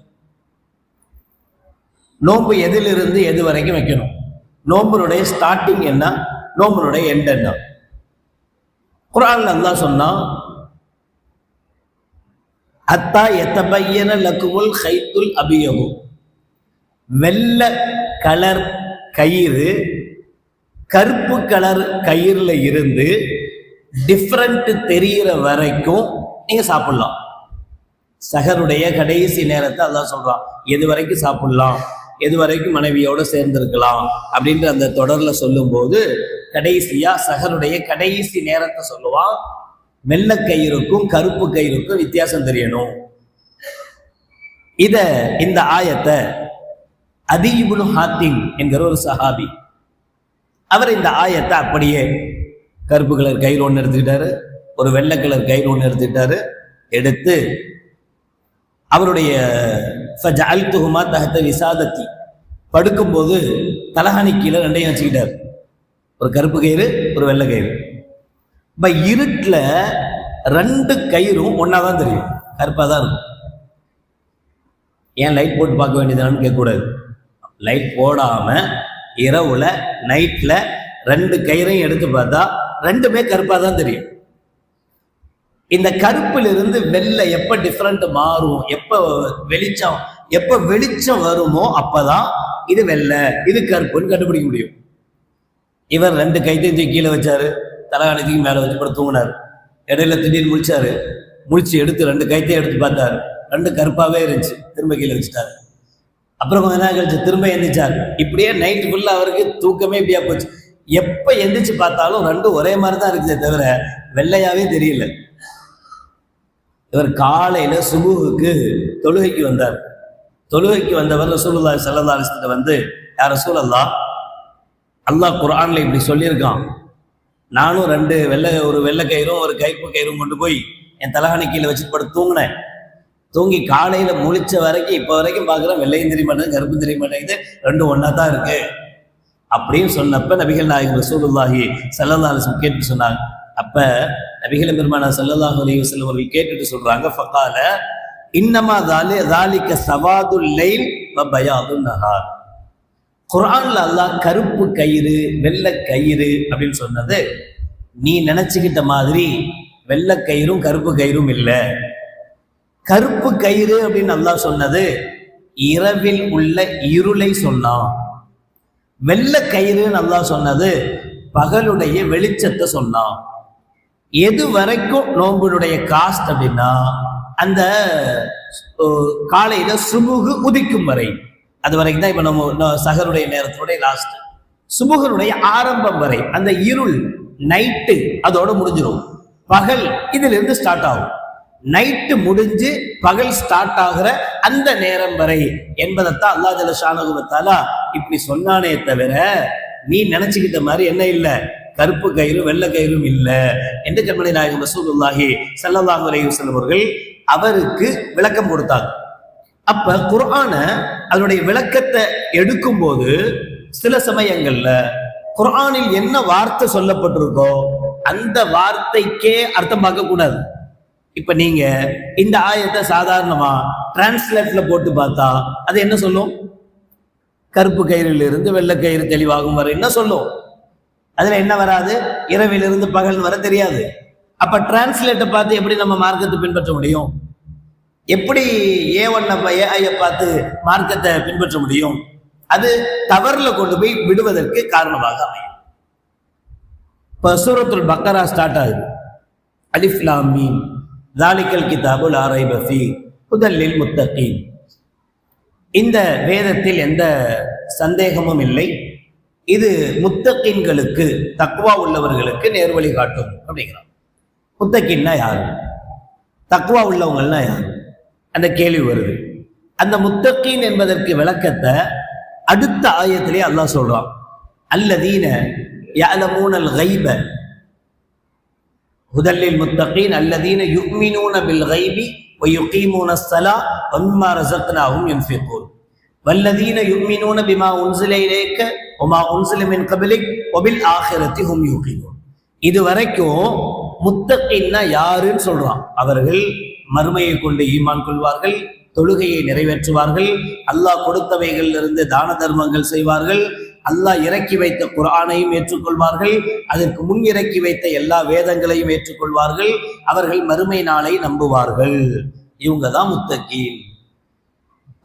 நோன்பு எதிலிருந்து எது வரைக்கும் வைக்கணும், நோன்புடைய ஸ்டார்டிங் என்ன, நோன்புடைய எண்ட் என்ன. குர்ஆன்ல அல்லாஹ் சொன்னா, அத்தா எத்தபையன லக்குமுல் ஹைத்துல் அபியகு, வெள்ளை கலர் கயிறு கருப்பு கலர் கயிறுல இருந்து டிஃப்ரெண்ட் தெரிகிற வரைக்கும் நீங்க சாப்பிடலாம். சஹருடைய கடைசி நேரத்தை அல்லாஹ் சொல்றான், எது வரைக்கும் சாப்பிடலாம், எது வரைக்கும் மனைவியோட சேர்ந்திருக்கலாம் அப்படின்ற அந்த தொடர்ல சொல்லும் போது கடைசியா சஹருடைய கடைசி நேரத்தை சொல்லுவான். வெள்ளை கயிறுக்கும் கருப்பு கயிறுக்கும் வித்தியாசம் தெரியணும். இந்த ஆயத்தை அதி இப்னு ஹாத்திம் என்கிற ஒரு சஹாபி, அவர் இந்த ஆயத்தை அப்படியே கருப்பு கலர் கயிறு ஒன்று எடுத்துக்கிட்டாரு, ஒரு வெள்ளை கலர் கயிறு ஒன்று எடுத்துக்கிட்டாரு, எடுத்து அவருடைய ஃபஜஅல்துஹுமா தஹத விசாதத்தி, படுக்கும்போது தலகாணி கீழே ரெண்டையும் வச்சுக்கிட்டார், ஒரு கருப்பு கயிறு ஒரு வெள்ளை கயிறு. இப்போ இருட்டில் ரெண்டு கயிறும் ஒன்றா தான் தெரியும், கருப்பாக தான் இருக்கும். ஏன் லைட் போட்டு பார்க்க வேண்டியதானு கேட்கக்கூடாது. லைட் போடாமல் இரவுல நைட்டில் ரெண்டு கயிறையும் எடுத்து பார்த்தா ரெண்டுமே கருப்பாக தான் தெரியும். இந்த கருப்பிலிருந்து வெள்ளை எப்போ டிஃப்ரெண்ட் மாறும், எப்போ வெளிச்சம் வருமோ அப்பதான் இது வெள்ளை இது கருப்புன்னு கண்டுபிடிக்க முடியும். இவர் ரெண்டு கைத்தையும் கீழே வச்சாரு, தலகாணத்துக்கு மேலே வச்சு படம் தூங்கினார். இடையில திடீர்னு முழிச்சு எடுத்து ரெண்டு கைத்தையும் எடுத்து பார்த்தாரு, ரெண்டு கருப்பாகவே இருந்துச்சு, திரும்ப கீழே வச்சுட்டாரு. அப்புறம் கொஞ்ச நேரம் கழிச்சு திரும்ப எந்திரிச்சார். இப்படியே நைட்டு ஃபுல்லாக அவருக்கு தூக்கமே இப்படியா போச்சு. எப்போ எந்திரிச்சு பார்த்தாலும் ரெண்டும் ஒரே மாதிரி தான் இருக்குதே தவிர வெள்ளையாவே தெரியல. இவர் காலையில சுபுஹுக்கு தொழுகைக்கு வந்தார். தொழுகைக்கு வந்தவர் ரசூலுல்லாஹி ஸல்லல்லாஹு அலைஹி வஸல்லம் வந்து, யா ரசூலல்லாஹ், அல்லாஹ் குர்ஆன்ல இப்படி சொல்லியிருக்கான், நானும் ஒரு வெள்ளை கயிறும் ஒரு கைப்பு கயிறும் கொண்டு போய் என் தலகாணி கீழே வச்சுட்டு படுத்து தூங்கினேன். தூங்கி காலையில முழிச்ச வரைக்கும் இப்போ வரைக்கும் பார்க்குறேன், வெள்ளையும் தெரிய மாட்டேங்குது கருப்பும் தெரிய மாட்டேங்குது, ரெண்டும் ஒன்றா தான் இருக்கு அப்படின்னு சொன்னப்ப நபிகள் நாயகம் ரசூலுல்லாஹி ஸல்லல்லாஹு அலைஹி வஸல்லம் கேட்டு சொன்னாங்க. அப்ப நபிகள் பெருமானார் ஸல்லல்லாஹு அலைஹி வஸல்லம் அவர்கள் கேட்டுட்டு சொல்றாங்க, ஃபகால இன்னமா ذالிக சவாதுல் லைல் வ பயாதுன் நஹார். குர்ஆன்ல அல்லாஹ் கருப்பு கயிறு வெள்ளை கயிறு அப்படின்னு சொன்னது நீ நினைச்சுக்கிட்ட மாதிரி வெள்ளை கயிறும் கருப்பு கயிறும் இல்லை. கருப்பு கயிறு அப்படின்னு அல்லாஹ் சொன்னது இரவில் உள்ள இருளை சொன்னான். வெள்ளை கயிறுன்னு அல்லாஹ் சொன்னது பகலுடைய வெளிச்சத்தை சொன்னான். எது வரைக்கும் நோன்புடைய காஸ்ட் அப்படின்னா அந்த காலையில சுபுகு உதிக்கும் வரை, அது வரைக்கும் தான் இப்ப நம்ம சஹருடைய நேரத்தினுடைய லாஸ்ட், சுபுகனுடைய ஆரம்பம் வரை அந்த இருள் நைட்டு அதோட முடிஞ்சிடும். பகல் இதுல இருந்து ஸ்டார்ட் ஆகும். நைட்டு முடிஞ்சு பகல் ஸ்டார்ட் ஆகிற அந்த நேரம் வரை என்பதைத்தான் அல்லாஹ் ஜல்ல ஷானஹு வ தஆலா இப்படி சொன்னானே தவிர நீ நினைச்சுக்கிட்ட மாதிரி என்ன இல்லை, கருப்பு கயிறு வெள்ளை கயிறும் இல்லை என்று கண்மணி நாயகம் ரசூலுல்லாஹி ஸல்லல்லாஹு அலைஹி வஸல்லம் அவர்கள் அவருக்கு விளக்கம் கொடுத்தாங்க. அப்ப குர்ஆன அதனுடைய விளக்கத்தை எடுக்கும் போது சில சமயங்கள்ல குர்ஆனில் என்ன வார்த்தை சொல்லப்பட்டிருக்கோ அந்த வார்த்தைக்கே அர்த்தம் பார்க்க கூடாது. இப்ப நீங்க இந்த ஆயத்தை சாதாரணமா டிரான்ஸ்லேட்ல போட்டு பார்த்தா அது என்ன சொல்லும், கருப்பு கயிறில் இருந்து வெள்ளை கயிறு தெளிவாகும் வரை என்ன சொல்லும், அதுல என்ன வராது, இரவிலிருந்து பகல் வர தெரியாது. அப்ப டிரான்ஸ்லேட்டை பார்த்து எப்படி நம்ம மார்க்கத்தை பின்பற்ற முடியும், எப்படி ஏஐ பார்த்து மார்க்கத்தை பின்பற்ற முடியும்? அது தவறுல கொண்டு போய் விடுவதற்கு காரணமாக அமையும். இப்ப சூரத்துல் பக்கரா ஸ்டார்ட் ஆகுது, அலிஃப் லாம் மீம் ذالிகல் கிதாபு லா ரைப ஃபீஹ் ஹுதல் லில் முத்தகீன். இந்த வேதத்தில் எந்த சந்தேகமும் இல்லை, இது முத்தகீன்களுக்கு தக்வா உள்ளவர்களுக்கு நேர்வழி காட்டும் அப்படிங்கிறான். முத்தகீன்னா யாரு, தக்வா உள்ளவங்கள்னா யாரு, அந்த கேள்வி வருது. அந்த முத்தகீன் என்பதற்கு விளக்கத்தை அடுத்த ஆயத்திலே அல்லாஹ் சொல்றான், அல்லதீன யஅலமூனல் கைப ஹுதல்லில் முத்தகீன் அல்லதீன யுமினூன பில் கைபி வ யுகீமூனஸ் ஸலாத் வ மிம்மா ரஸக்னாஹும் யுன்ஃபிகூன் வல்லதீன யுமினூன பிமா உன்ஸில இலைக்க வ மா உன்ஸில மின் கப்லிக் வ பில் ஆখিরাতি ஹும் யூகினூன். இது வரைக்கும் முத்தகீன்னா யாருன்னு சொல்றான், அவர்கள் மறுமையை கொண்டு ஈமான் கொள்வார்கள், தொழுகையை நிறைவேற்றுவார்கள், அல்லாஹ் கொடுத்தவைகளிலிருந்து தான தர்மங்கள் செய்வார்கள், அல்லாஹ் இறக்கி வைத்த குர்ஆனையும் ஏற்றுக்கொள்வார்கள், அதற்கு முன் இறக்கி வைத்த எல்லா வேதங்களையும் ஏற்றுக்கொள்வார்கள், அவர்கள் மறுமை நாளை நம்புவார்கள். இவங்க தான் முத்தகீன்.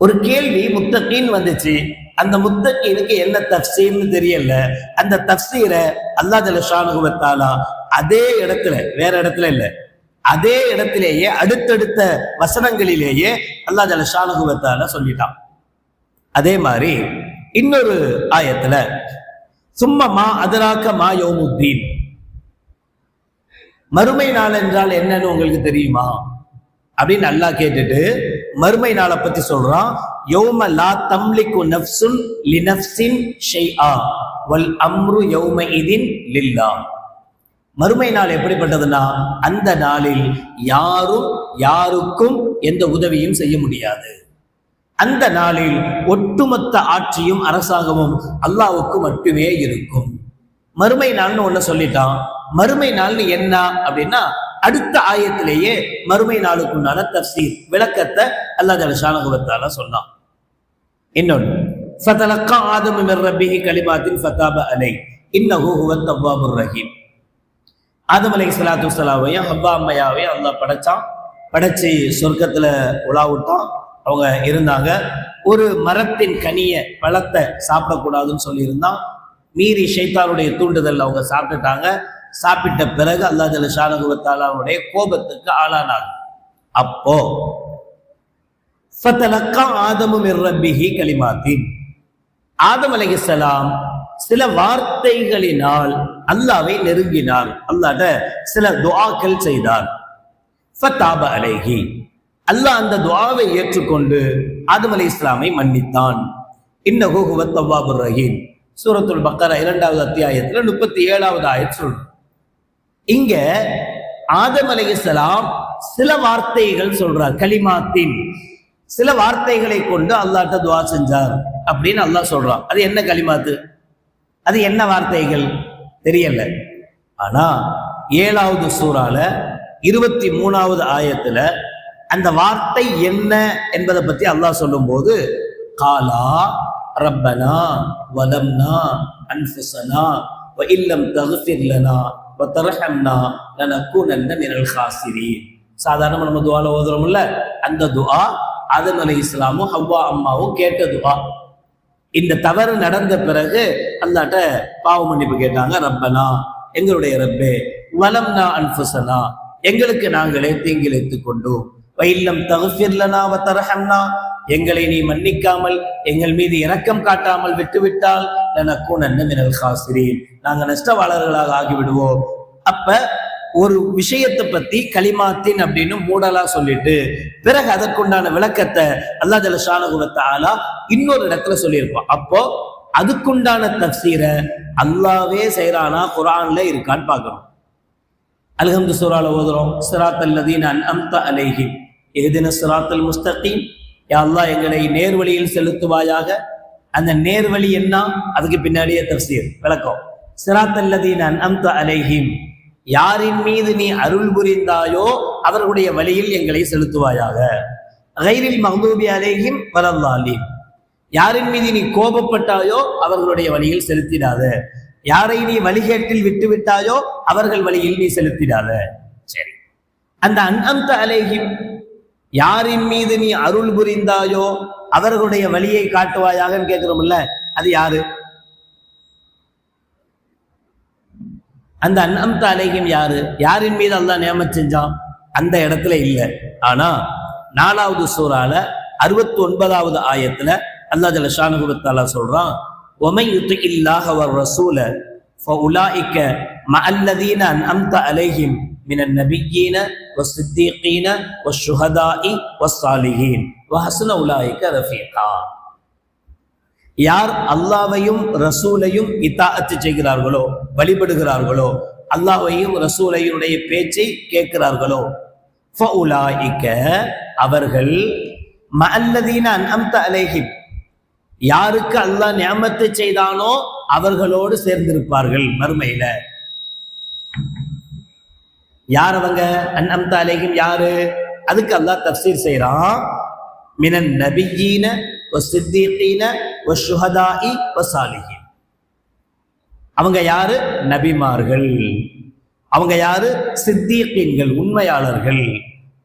ஒரு கேள்வி முத்தகீன் வந்துச்சு, அந்த முத்தகீனுக்கு என்ன தஃப்சீர்னு தெரியல. அந்த தஃப்சீரை அல்லாஹ் ஜல்ல ஷானுஹு வ தஆலா அதே இடத்துல, வேற இடத்துல இல்ல, அதே இடத்திலேயே அடுத்தடுத்த வசனங்களிலேயே அல்லாஹ் ஜல்ல ஷானுஹு வ தஆலா சொல்லிட்டான். அதே மாதிரி இன்னொரு ஆயத்துல சும்மா மா அதராக்க மா யௌமுத்தீன், மறுமை நாள் என்றால் என்னன்னு உங்களுக்கு தெரியுமா அப்படின்னு அல்லாஹ் கேட்டுட்டு மறுமை நாளை பத்தி சொல்றான். யௌம லா தம்லிகு நஃப்சுன் லினஃப்ஸின் ஷைஆ வல் அம்ரு யௌம இதின் லில்லாஹ். மறுமை நாள் எப்படிப்பட்டதுன்னா, அந்த நாளில் யாரும் யாருக்கும் எந்த உதவியும் செய்ய முடியாது. அந்த நாளில் ஒட்டுமொத்த ஆட்சியும் அரசாங்கமும் அல்லாஹ்வுக்கு மட்டுமே இருக்கும். மறுமை நாள்னு ஒண்ணு சொல்லிட்டான். மறுமை நாள்னு என்ன அப்படின்னா, அடுத்த ஆயத்திலேயே மறுமை நாளுக்குண்டான தஃப்சீர் விளக்கத்தை அல்லாஹ் ஜல்ல ஷானுஹு வ தஆலா சொன்னான். இன்னொன்று, ஃபதலக்கா ஆதமு மிர் ரப்பிஹி கலிமாத்தின் ஃபதாப அலைஹி இன்னஹு ஹுவத் தவ்வாபுர் ரஹீம். ஆதம் அலைஹிஸ்ஸலாத்து வஸ்ஸலாமையும் ஹவ்வா அம்மையாவையும் அல்லாஹ் படைச்சு சொர்க்கத்துல உலாவிட்டான். அவங்க இருந்தாங்க. ஒரு மரத்தின் கனிய பழத்தை சாப்பிடக்கூடாதுன்னு சொல்லியிருந்தான். மீறி ஷைத்தானுடைய தூண்டுதல் அவங்க சாப்பிட்டுட்டாங்க. சாப்பிட்ட பிறகு அல்லாஹ் ஜல்ல ஷானுஹு வ தஆலாவுடைய கோபத்துக்கு ஆளானாங்க. அப்போ ஃபதலக்கா ஆதமு மிர் ரப்பிஹி கலிமாத்தின், ஆதம் அலைஹிஸ்ஸலாம் சில வார்த்தைகளினால் அல்லாஹ்வை நெருங்கினார், அல்லாஹ்ட்ட சில துஆக்கள் செய்தார். ஃபதாப அலைஹி, அல்லாஹ் அந்த துஆவை ஏற்றுக்கொண்டு ஆதம் அலைஹிஸ்ஸலாமை மன்னித்தான். இன்னஹு ஹுவத் தவ்வாபுர் ரஹீம். சூரத்துல் பக்கரா 2வது அத்தியாயத்துல 37வது ஆயத் சொல்றோம். இங்க ஆதம் அலைஹிஸ்ஸலாம் சில வார்த்தைகள் சொல்றார், கலிமாத்தின், சில வார்த்தைகளை கொண்டு அல்லாஹ்ட்ட துஆ செஞ்சார் அப்படின்னு அல்லாஹ் சொல்றான். அது என்ன கலிமாத்து, அது என்ன வார்த்தைகள் தெரியல. ஆனா 7வது சூறால 23வது ஆயத்துல அந்த வார்த்தை என்ன என்பதை பத்தி அல்லாஹ் சொல்லும் போது, காலா ரப்பனா வலம்னா அன்ஃபுஸனா வ இல்லம் தக்ஃபிர் லனா வ தர்ஹம்னா லனகூனன்ன மினல் காசிரீன். சாதாரண நம்ம துஆல ஓதுறோம்ல, அந்த துஆ ஆதம் அலைஹிஸ்ஸலாமும் ஹவ்வா அம்மாவும் கேட்ட துஆ. இந்த தவறு நடந்த பிறகு அல்லாஹ்ட்ட பாவ மன்னிப்பு கேட்டாங்க. ரப்பனா, எங்களுடைய ரப்பே, வலம்னா அன்ஃபுஸனா, எங்களுக்கு நாங்களே தீங்கிழைத்துக் கொண்டோம், வைல்லம் தக்ஃபிர் லனா வ தர்ஹம்னா, எங்களை நீ மன்னிக்காமல் எங்கள் மீது இரக்கம் காட்டாமல் விட்டுவிட்டால் லனகூனன்ன மினல் காசிரீன், நாங்க நஷ்டவாளர்களாக ஆகிவிடுவோம். அப்ப ஒரு விஷயத்தை பத்தி கலிமாத்தின் அப்படின்னு மூடலா சொல்லிட்டு பிறகு அதற்குண்டான விளக்கத்தை அல்லாஹ் ஜல்ல ஷானுஹு வ தஆலா இன்னொரு இடத்துல சொல்லியிருப்பான். அப்போ அதுக்குண்டான தஃப்சீரை அல்லாஹ்வே செய்றானா, குர்ஆன்ல இருக்கான்னு பார்க்கணும். அல்ஹம்து சூரால ஓதுறோம், ஸிராத்தல் லதீன அன்அம்த அலைஹிம் இஹ்தினஸ் ஸிராத்தல் முஸ்தகீம், யா அல்லாஹ் எங்களை நேர்வழியில் செலுத்துவாயாக. அந்த நேர்வழி என்ன, அதுக்கு பின்னாடியே தஃப்சீர் விளக்கம். ஸிராத்தல் லதீன அன்அம்த அலைஹிம், யாரின் மீது நீ அருள் புரிந்தாயோ அவர்களுடைய வழியில் எங்களை செலுத்துவாயாக. கைரில் மக்தூபி அலைஹிம் வலல்லாலீன், யாரின் மீது நீ கோபப்பட்டாயோ அவர்களுடைய வழியில் செலுத்திடாத, யாரை நீ வழிகேட்டில் விட்டு விட்டாயோ அவர்கள் வழியில் நீ செலுத்திடாத. சரி, அந்த அன்அம்த அலைஹிம், யாரின் மீது நீ அருள் புரிந்தாயோ அவர்களுடைய வழியை காட்டுவாயாகன்னு கேட்கிறோம்ல, அது யாரு? அந்த அன்அம்த அலைஹிம் யாரு? யாரின் மீது அல்லாஹ் நியமத் செஞ்சான்? அந்த இடத்துல இல்ல. ஆனா 4வது சூறால 69வது ஆயத்துல அல்லாஹ் ஜல்ல ஷானுஹு வ தஆலா சொல்றான், வமன் யுத்திஇல்லாஹ வ ரசூல ஃபஉலாயிக மஅல்லதீன அன்அம்த அலைஹிம் மினன் நபிய்யீன வஸ்ஸித்தீகீன வஷ்ஷுஹதாஇ வஸ்ஸாலிஹீன் வஹஸன உலாயிக ரஃபீகா. யார் அல்லாஹ்வையும் ரசூலையும் இத்தாஅத் செய்கிறார்களோ, வழிபடுகிறார்களோ, அல்லாஹ்வையும் ரசூலையுடைய பேச்சை கேட்கிறார்களோ, ஃபஉலாயிக, அவர்கள், மஅல்லதீன அன்அம்த அலைஹிம், யாருக்கு அல்லாஹ் நிஅமத்தை செய்தானோ அவர்களோடு சேர்ந்திருப்பார்கள் மறுமையில. யார் அவங்க? அன்அம்த அலைஹிம் யாரு? அதுக்கு அல்லாஹ் தஃப்சீர் செய்றான். மினன் நபியீன வஸ்ஸித்தீகீன வஷ்ஷுஹதாஇ வஸ்ஸாலிஹீன். அவங்க யாரு? நபிமார்கள். அவங்க யாரு? சித்தீகீன்கள், உண்மையாளர்கள்.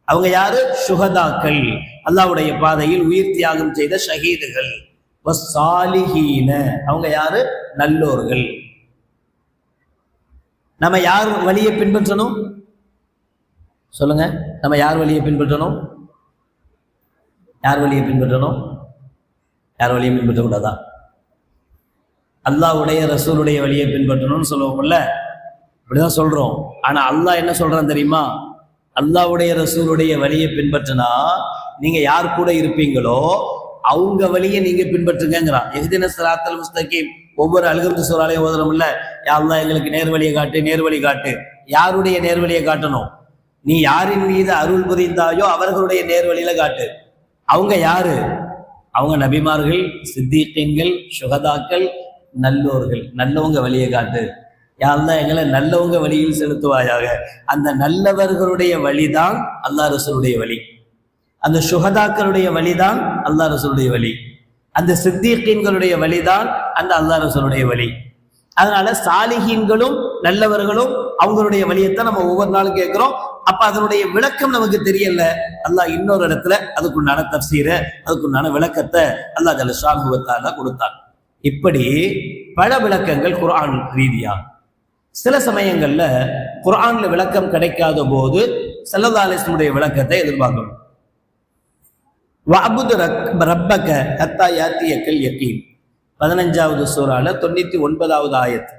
அவங்க யாரு? சுஹதாக்கள், அல்லாஹ்வுடைய பாதையில் உயிர் தியாகம் செய்த ஷஹீதுகள். வஸ்ஸாலிஹீன, அவங்க யாரு? நல்லோர்கள். நம்ம யார் வழியை பின்பற்றணும் சொல்லுங்க? நம்ம யார் வழியை பின்பற்றணும்? யார் வழியை பின்பற்றணும்? யார் வழியை பின்பற்றக்கூடாதா? அல்லாஹ்வுடைய ரசூலுடைய வழியை பின்பற்றணும்னு சொல்லுவோம்ல, இப்படிதான் சொல்றோம். ஆனா அல்லாஹ் என்ன சொல்றான் தெரியுமா? அல்லாஹ்வுடைய ரசூலுடைய வழியை பின்பற்றினா நீங்க யார் கூட இருப்பீங்களோ அவங்க வழியை நீங்க பின்பற்றுங்கிறான். இஹ்தின ஸிராத்தல் முஸ்தகீம். ஒவ்வொரு அல்ஹம்து சூராலையும் ஓதுறோம்ல, யா அல்லாஹ் எங்களுக்கு நேர்வழியை காட்டு, நேர்வழி காட்டு. யாருடைய நேர்வழியை காட்டணும்? நீ யாரின் மீது அருள் புரிந்தாயோ அவர்களுடைய நேர்வழியில காட்டு. அவங்க யாரு? அவங்க நபிமார்கள், சித்தீகீன்கள், சுஹதாக்கள், நல்லோர்கள். நல்லவங்க வழியை காட்டு. யா அல்லாஹ் எங்களை நல்லவங்க வழியில் செலுத்துவாயாக. அந்த நல்லவர்களுடைய வழிதான் அல்லாஹ் ரசூலுடைய வழி. அந்த சுஹதாக்களுடைய வழிதான் அல்லாஹ் ரசூலுடைய வழி. அந்த சித்தீகீன்களுடைய வழிதான் அந்த அல்லாஹ் ரசூலுடைய வழி. அதனால சாலிஹீன்களும் நல்லவர்களும் அவங்களுடைய வழியைத்தான் நம்ம ஒவ்வொரு நாளும் கேட்கிறோம். அப்ப அதனுடைய விளக்கம் நமக்கு தெரியல. அல்லாஹ் இன்னொரு இடத்துல அதுக்குண்டான தஃசீரை, அதுக்குண்டான விளக்கத்தை அல்லாஹ் ஜல்ல ஷானுஹு வ தஆலா கொடுத்தான். இப்படி பல விளக்கங்கள் குர்ஆன் ரீதியா. சில சமயங்கள்ல குர்ஆன்ல விளக்கம் கிடைக்காத போது ஸல்லல்லாஹு அலைஹி வஸல்லம் விளக்கத்தை எதிர்பார்க்கணும். வஅபுது ரப்பக ஹத்தா யாத்தியக்கல் யகீன், 15வது சூரால 99வது ஆயத்.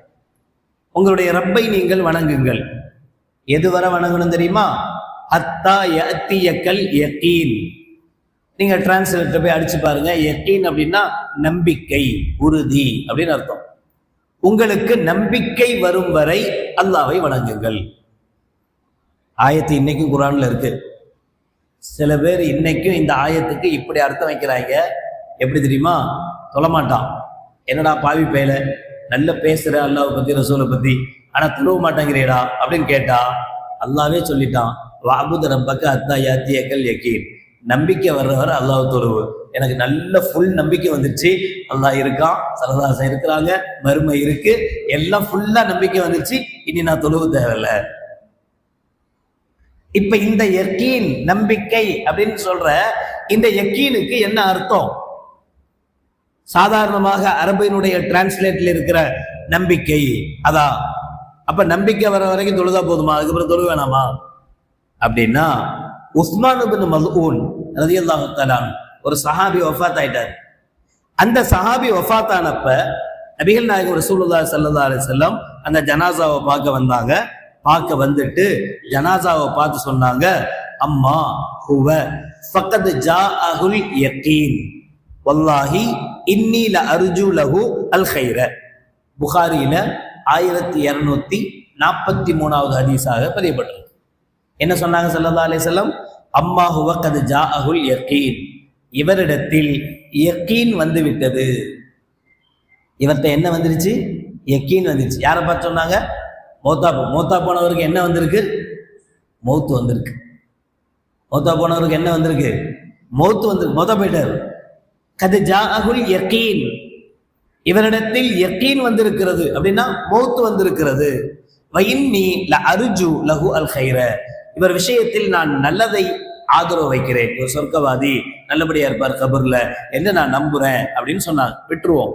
உங்களுடைய ரப்பை நீங்கள் வணங்குங்கள். எதுவரை வணங்கணும் தெரியுமா? ஹத்தா யாத்தியக்கல் யகீன். நீங்க டிரான்ஸ்லேட்டர் போய் அடிச்சு பாருங்க. யகீன் அப்படின்னா நம்பிக்கை, உறுதி அப்படின்னு அர்த்தம். உங்களுக்கு நம்பிக்கை வரும் வரை அல்லாஹ்வை வணங்குங்கள். ஆயத்து இன்னைக்கும் குர்ஆன்ல இருக்கு. சில பேர் இன்னைக்கும் இந்த ஆயத்துக்கு இப்படி அர்த்தம் வைக்கிறாங்க. எப்படி தெரியுமா? சொல்ல மாட்டான். என்னடா பாவி பயல, நல்ல பேசுற அல்லாஹ்வை பத்தி ரசூலை பத்தி, ஆனா தொழுவ மாட்டேங்கிறீடா அப்படின்னு கேட்டா அல்லாஹ்வே சொல்லிட்டான், வஅபுது ரப்பக ஹத்தா யாத்தியக்கல் யகீன். நம்பிக்கை வர்றவரை அல்லாஹ் தொழுவு. எனக்கு நல்ல ஃபுல் நம்பிக்கை வந்துருச்சு, அல்லாஹ் இருக்கான், சரதாசன் இருக்கிறாங்க, மறுமை இருக்கு, எல்லாம் ஃபுல்லா நம்பிக்கை வந்துருச்சு, இனி நான் தொழுவு தேவையில்ல. இப்ப இந்த யகீன், நம்பிக்கை அப்படின்னு சொல்ற இந்த யகீனுக்கு என்ன அர்த்தம்? சாதாரணமாக அரபினுடைய டிரான்ஸ்லேட்ல இருக்கிற நம்பிக்கை அதான். அப்ப நம்பிக்கை வர வரைக்கும் தொழுதா போதுமா? அதுக்கப்புறம் தொழு வேணாமா? அப்படின்னா உஸ்மான் இப்னு மல்ஊன் ரலியல்லாஹு தஆலா ஒரு சஹாபி வஃபாத் ஆயிட்டார். அந்த சஹாபி வஃபாத் ஆனப்ப நபிகள் நாயகம் ரசூலுல்லாஹி ஸல்லல்லாஹு அலைஹி வஸல்லம் அந்த ஜனாசாவை பார்க்க வந்தாங்க. பார்க்க வந்துட்டு ஜனாசாவை பார்த்து சொன்னாங்க, அம்மா ஹுவ ஃபக்கத் ஜாஅஹுல் யகீன் வல்லாஹி இன்னி லஅர்ஜு லஹு அல் கைர. புகாரியில 1243வது ஹதீஸாக பதியப்பட்டிருக்கு. என்ன சொன்னாங்க ஸல்லல்லாஹு அலைஹி வஸல்லம்? அம்மா ஹுவ கத் ஜாஅஹுல் யகீன், இவரிடத்தில் யகீன் வந்து விட்டது. இவர்கிட்ட என்ன வந்துருச்சு? யகீன் வந்துருச்சு. யாரை பார்த்து சொன்னாங்க? மௌத்தா போனவருக்கு என்ன வந்திருக்கு? மௌத்து வந்திருக்கு. மௌத்தா போனவருக்கு என்ன வந்திருக்கு? மௌத்து வந்திருக்கு. மௌத்தா போயிட்டார். கத் ஜாஅஹுல் யகீன், இவரிடத்தில் யகீன் வந்திருக்கிறது அப்படின்னா மௌத்து வந்திருக்கிறது. வஇன்னி லஅர்ஜு லஹு அல் கைர, இவர் விஷயத்தில் நான் நல்லதை ஆதரவு வைக்கிறேன். ஒரு சொர்க்கவாதி, நல்லபடியா இருப்பார் கபர்ல என்று நான் நம்புறேன் அப்படின்னு சொன்னாங்க. விட்டுருவோம்.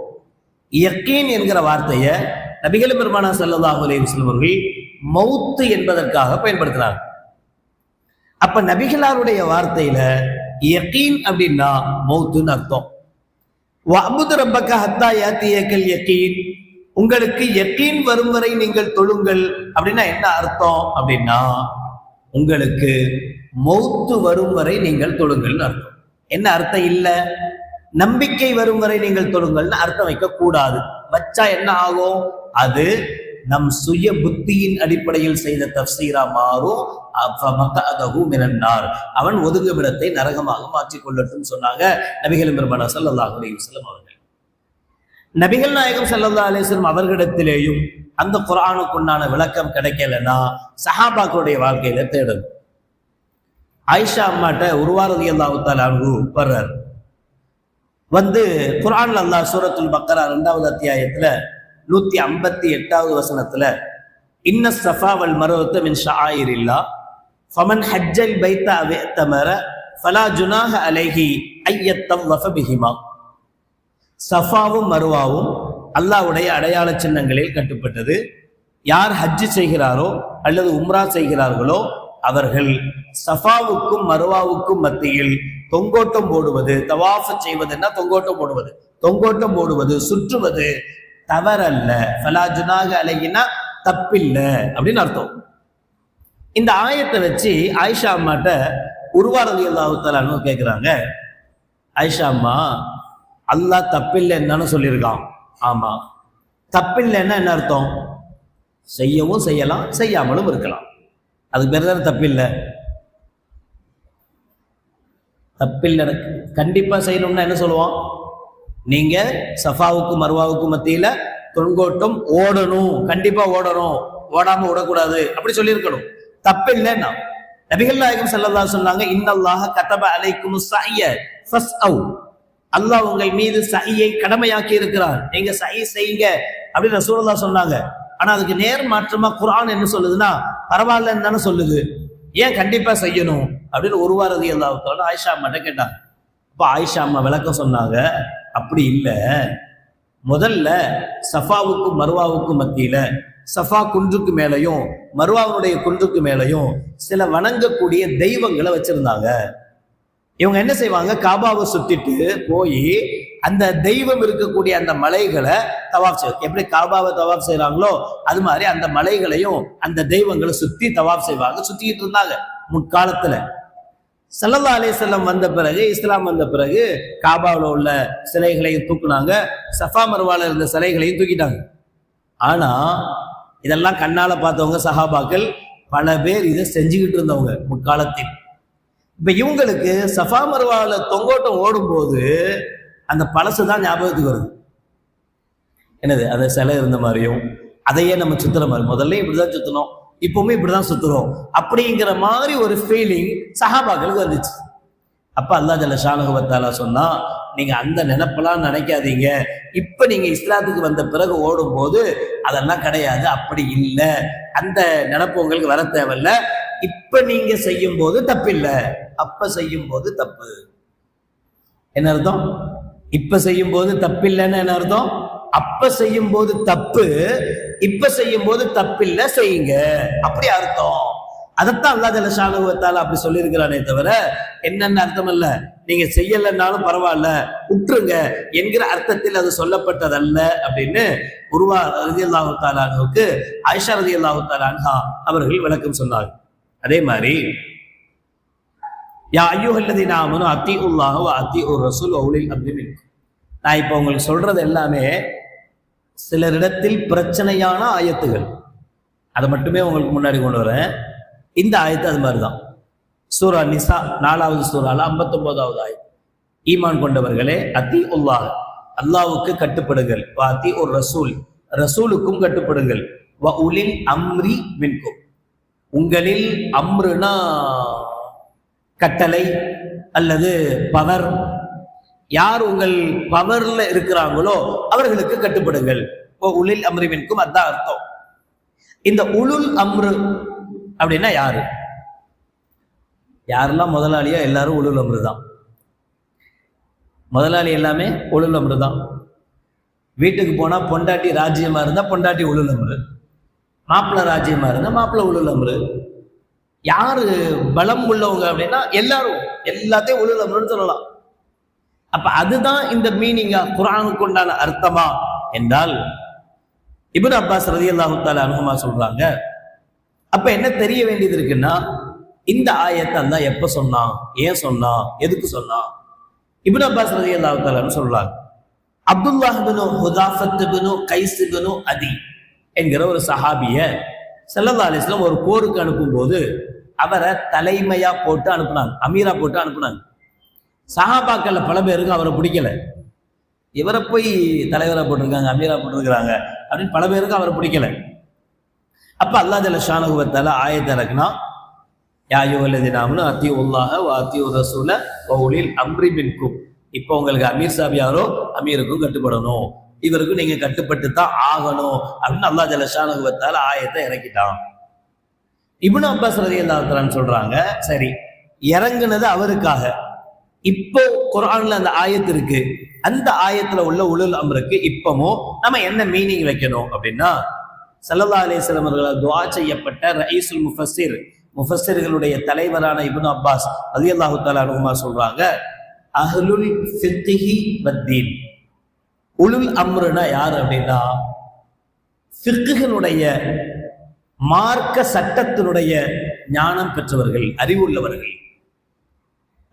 யகீன் என்கிற வார்த்தையை நபிகள் பெருமானார் ஸல்லல்லாஹு அலைஹி வஸல்லம் அவர்கள் மௌத்து என்பதற்காக பயன்படுத்தினாங்க. அப்ப நபிகளாருடைய வார்த்தையில யகீன் அப்படின்னா மௌத்துன்னு அர்த்தம். வஅபுது ரப்பக ஹத்தா யாத்தியக்கல் யகீன், உங்களுக்கு யகீன் வரும் வரை நீங்கள் தொழுங்கள் அப்படின்னா என்ன அர்த்தம்? அப்படின்னா உங்களுக்கு மௌத்து வரும் வரை நீங்கள் தொழுங்கள் அர்த்தம். என்ன அர்த்தம்? இல்ல நம்பிக்கை வரும் வரை நீங்கள் தொழுங்கள்னு அர்த்தம் வைக்க கூடாது. வச்சா என்ன ஆகும்? அது நம் சுய புத்தியின் அடிப்படையில் செய்த தஃசீரா மாறும். அவன் ஒதுங்குமிடத்தை நரகமாக மாற்றிக் கொள்ளட்டும் சொன்னாங்க நபிகள் பெருமானார் ஸல்லல்லாஹு அலைஹி வஸல்லம் அவர்கள். நபிகள் நாயகம் ஸல்லல்லாஹு அலைஹி வஸல்லம் அவர்களிடத்திலேயும் அந்த குர்ஆனுக்குண்டான விளக்கம் கிடைக்கலன்னா சஹாபாக்களுடைய வாழ்க்கையில தேடணும். ஆயிஷா அம்மாட்ட உர்வா ரலியல்லாஹு தஆலா அன்ஹு வர்றார். வந்து குர்ஆன்ல அல்லாஹ் சூரத்துல் பக்கரா 2வது அத்தியாயத்துல 158வது வசனத்துல இன்ன ஸஃபா வல் மர்வத மின் ஷஆயிரில்லாஹ் ஃபமன் ஹஜ்ஜல் பைத அவ் இத்தமர ஃபலா ஜுனாஹ அலைஹி ஐயத்தவஃப பிஹிமா, சஃபாவும் மர்வாவும் அல்லாஹ்வுடைய அடையாள சின்னங்களில் கட்டுப்பட்டது. யார் ஹஜ் செய்கிறாரோ அல்லது உம்ரா செய்கிறார்களோ அவர்கள் சஃபாவுக்கும் மர்வாவுக்கும் மத்தியில் தொங்கோட்டம் போடுவது, தவாஃப் செய்வதுன்னா தொங்கோட்டம் போடுவது, தொங்கோட்டம் போடுவது, சுற்றுவது தவறல்ல. ஃபலா ஜுனாஹ அலைஹினா தப்பில்ல அப்படின்னு அர்த்தம். இந்த ஆயத்தை வச்சு ஆயிஷா அம்மாட்ட உர்வா ரலியல்லாஹு தஆலா அன்ஹு கேட்கிறாங்க, ஆயிஷா அம்மா, அல்லாஹ் தப்பில்லைன்னு சொல்லியிருக்கான். ஆமா, தப்பில்லைன்னா என்ன அர்த்தம்? செய்யவும் செய்யலாம், செய்யாமலும் இருக்கலாம். அதுக்கு பேர் தானே தப்பில்லை. தப்பில்லை கண்டிப்பா செய்யணும்னா என்ன சொல்லுவோம்? நீங்க சஃபாவுக்கும் மர்வாவுக்கும் மத்தியில தொங்கோட்டம் ஓடணும், கண்டிப்பா ஓடணும், ஓடாம விடக்கூடாது அப்படி சொல்லியிருக்கணும். தப்பில்லைன்னா நபிகள் நாயகம் ஸல்லல்லாஹு அலைஹி சொன்னாங்க, இன்னல்லாஹ கதப அலைக்குமுஸ் ஸஅய ஃபஸ்அவ், அல்லாஹ் உங்கள் மீது சஹியை கடமையாக்கி இருக்கிறார், நீங்க சஹி செய்யுங்க அப்படின்னு ரசூலுல்லாஹ் சொன்னாங்க. ஆனா அதுக்கு நேர் மாற்றமா குர்ஆன் என்ன சொல்லுதுன்னா பரவாயில்லன்னு தானே சொல்லுது, ஏன் கண்டிப்பா செய்யணும் அப்படின்னு உர்வா ரலியல்லாஹு தஆலா ஆயிஷா அம்மாட்ட கேட்டாங்க. அப்ப ஆயிஷா அம்மா விளக்கம் சொன்னாங்க, அப்படி இல்லை, முதல்ல சஃபாவுக்கும் மர்வாவுக்கும் மத்தியில சஃபா குன்றுக்கு மேலையும் மர்வாவுடைய குன்றுக்கு மேலையும் சில வணங்கக்கூடிய தெய்வங்களை வச்சிருந்தாங்க. இவங்க என்ன செய்வாங்க? காபாவை சுத்திட்டு போய் அந்த தெய்வம் இருக்கக்கூடிய அந்த மலைகளை தவாப் செய்வாங்க. எப்படி காபாவை தவாப் செய்யறாங்களோ அது மாதிரி அந்த மலைகளையும் அந்த தெய்வங்களை சுத்தி தவாப் செய்வாங்க, சுத்திக்கிட்டு இருந்தாங்க முற்காலத்துல. ஸல்லல்லாஹு அலைஹி வஸல்லம் வந்த பிறகு, இஸ்லாம் வந்த பிறகு காபாவில் உள்ள சிலைகளையும் தூக்குனாங்க, சஃபா மர்வால இருந்த சிலைகளையும் தூக்கிட்டாங்க. ஆனா இதெல்லாம் கண்ணால பார்த்தவங்க சஹாபாக்கள் பல பேர் இதை செஞ்சுக்கிட்டு இருந்தவங்க முற்காலத்தில். இப்ப இவங்களுக்கு சஃபா மர்வால தொங்கோட்டம் ஓடும் போது அந்த பழசுதான் ஞாபகத்துக்கு வருது. என்னது, அந்த சிலை இருந்த மாதிரியும் அதையே நம்ம சுத்துற மாதிரி, முதல்ல இப்படிதான் சுத்தணும், இப்பவுமே இப்படிதான் சுத்துறோம் அப்படிங்கிற மாதிரி ஒரு ஃபீலிங் சஹாபாக்களுக்கு வந்துச்சு. அப்ப அல்லாஹ் ஜல்ல ஷானஹு வ தஆலா சொன்னா, நீங்க அந்த நினைப்பெல்லாம் நினைக்காதீங்க, இப்ப நீங்க இஸ்லாத்துக்கு வந்த பிறகு ஓடும் போது அதெல்லாம் கிடையாது, அப்படி இல்லை, அந்த நினைப்பு உங்களுக்கு வர தேவையில்ல, இப்ப நீங்க செய்யும் போது தப்பில்லை, அப்ப செய்யும் போது தப்பு. என்ன அர்த்தம்? இப்ப செய்யும் போது தப்பில்லைன்னு என்ன அர்த்தம்? அப்ப செய்யும் போது தப்பு, இப்ப செய்யும் போது தப்பில்லை, செய்யுங்க அப்படி அர்த்தம். அதைத்தான் அல்லாஹ் ஜல்ல ஷானஹு வ தஆலா அப்படி சொல்லியிருக்கிறானே தவிர என்னென்ன அர்த்தம் இல்ல, நீங்க செய்யலைன்னாலும் பரவாயில்ல விட்டுருங்க என்கிற அர்த்தத்தில் அது சொல்லப்பட்டதல்ல அப்படின்னு உர்வா ரலியல்லாஹு தஆலா அன்ஹுக்கு ஆயிஷா ரலியல்லாஹு தஆலா அன்ஹா அவர்கள் விளக்கம் சொன்னாங்க. அதே மாதிரி யா அய்யுஹல்லதீன ஆமனு அத்தீஉல்லாஹ வ அத்தீஉர் ரசூல் வ உலில் அம்ரி மின்கும். நான் இப்போ உங்களுக்கு சொல்றது எல்லாமே சிலரிடத்தில் பிரச்சனையான ஆயத்துகள், அதை மட்டுமே உங்களுக்கு முன்னாடி கொண்டு வரேன். இந்த ஆயத்து அது மாதிரிதான். சூரா நிசா 4வது சூறால 59வது ஆயத்து, ஈமான் கொண்டவர்களே அத்தீஉல்லாஹ், அல்லாஹ்வுக்கு கட்டுப்படுங்கள், வ அத்தீஉர் ரசூல், ரசூலுக்கும் கட்டுப்படுங்கள், வ உலில் அம்ரி மின்கும், உங்களில் அம்ருனா கட்டளை அல்லது பவர், யார் உங்கள் பவர்ல இருக்கிறாங்களோ அவர்களுக்கு கட்டுப்படுங்கள், உலில் அம்ரி மின்கும், அதான் அர்த்தம். இந்த உலுல் அம்ரு அப்படின்னா யாரு? யாரெல்லாம் முதலாளியோ எல்லாரும் உலுல் அம்ரு தான். முதலாளி எல்லாமே உலுல் அம்ரு தான். வீட்டுக்கு போனா பொண்டாட்டி ராஜ்யமா இருந்தா பொண்டாட்டி உலுல் அம்ரு, மாப்பிள்ளை ராஜ்யமா இருந்தா மாப்பிள்ளை உலுல் அம்ரு. யாரு பலம் உள்ளவங்க அப்படின்னா எல்லாரும், எல்லாத்தையும் உலுல் அம்ருன்னு சொல்லலாம். அப்ப அதுதான் இந்த மீனிங்கா, குர்ஆனுக்கு உண்டான அர்த்தமா என்றால் இப்னு அப்பாஸ் ரலியல்லாஹு தஆலா அன்ஹுமா சொல்றாங்க, அப்ப என்ன தெரிய வேண்டியது இருக்குன்னா, இந்த ஆயத்தை அல்லாஹ் எப்ப சொன்னான், ஏன் சொன்னான், எதுக்கு சொன்னான்? இப்னு அப்பாஸ் ரலியல்லாஹு தஆலா சொல்றாங்க, அப்துல்லாஹ் இப்னு ஹுதாஃபத் இப்னு கைஸ் இப்னு அதி என்கிற ஒரு சஹாபிய ஸல்லல்லாஹு அலைஹி வஸல்லம் ஒரு போருக்கு அனுப்பும் போது அவரை தலைமையா போட்டு அனுப்புனாங்க, அமீரா போட்டு அனுப்புனாங்க. சஹாபாக்கள்ல பல பேருக்கு அவரை பிடிக்கல, இவரை போய் தலைவரா போட்டிருக்காங்க, அமீரா போட்டிருக்கிறாங்க அப்படின்னு பல பேருக்கு அவரை பிடிக்கல. அப்ப அல்லாஹ் ஜல்ல ஷானஹு வ தஆலா ஆயத்தை இறக்குனா, யா அய்யுஹல்லதீன ஆமனூ அத்தீஉல்லாஹ வ அத்தீஉர் ரசூல வ உலில் அம்ரி மின்கும். இப்போ உங்களுக்கு அமீர் சாப் யாரோ அமீருக்கும் கட்டுப்படணும், இவருக்கும் நீங்க கட்டுப்பட்டு தான் ஆகணும் அப்படின்னு அல்லாஹ் ஜல்ல ஷானஹு வ தஆலா ஆயத்தை இறக்கிட்டான். இப்னு அப்பாஸ் ரலியல்லாஹு தஆலா சொல்றாங்க, சரி இறங்குனது அவருக்காக. இப்போ குர்ஆன்ல அந்த ஆயத்து இருக்கு, அந்த ஆயத்துல உள்ள உலுல் அம்ருக்கு இப்பமோ நம்ம என்ன மீனிங் வைக்கணும் அப்படின்னா, ஸல்லல்லாஹு அலைஹி வஸல்லம் அவர்களால் துஆ செய்யப்பட்ட ரயீசுல் முஃபஸ்ஸிர்களுடைய தலைவரான இப்னு அப்பாஸ் ரலியல்லாஹு தஆலா அன்ஹுமா சொல்றாங்க, அஹ்லுல் ஃபிக்ஹி வத்தீன். உலுல் அம்ருனா யார் அப்படின்னா, ஃபிக்ஹினுடைய மார்க்க சட்டத்தினுடைய ஞானம் பெற்றவர்கள், அறிவுள்ளவர்கள்.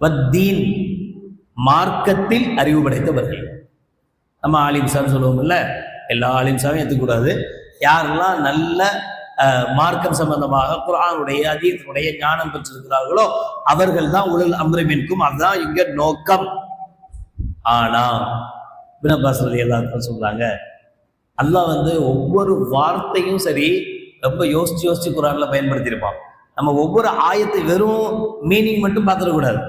வத்தீன் மார்க்கத்தில் அறிவு படைத்தவர்கள். நம்ம ஆலிம் சார் சொல்லுவோம்ல, எல்லா ஆலிம் சாரும் ஏற்றுக்கூடாது. யாரெல்லாம் நல்ல மார்க்கம் சம்பந்தமாக குர்ஆனுடைய ஹதீஸுடைய ஞானம் பெற்றிருக்கிறார்களோ அவர்கள் தான் உலுல் அம்ரி மின்கும். அதுதான் இங்க நோக்கம். ஆனா இப்னு அப்பாஸ் ரலியல்லாஹு அன்ஹு சொல்றாங்க, அல்லாஹ் ஒவ்வொரு வார்த்தையும் சரி ரொம்ப யோசிச்சு குர்ஆன்ல பயன்படுத்தியிருப்பான். நம்ம ஒவ்வொரு ஆயத்தை வெறும் மீனிங் மட்டும் பார்த்துடக்கூடாது,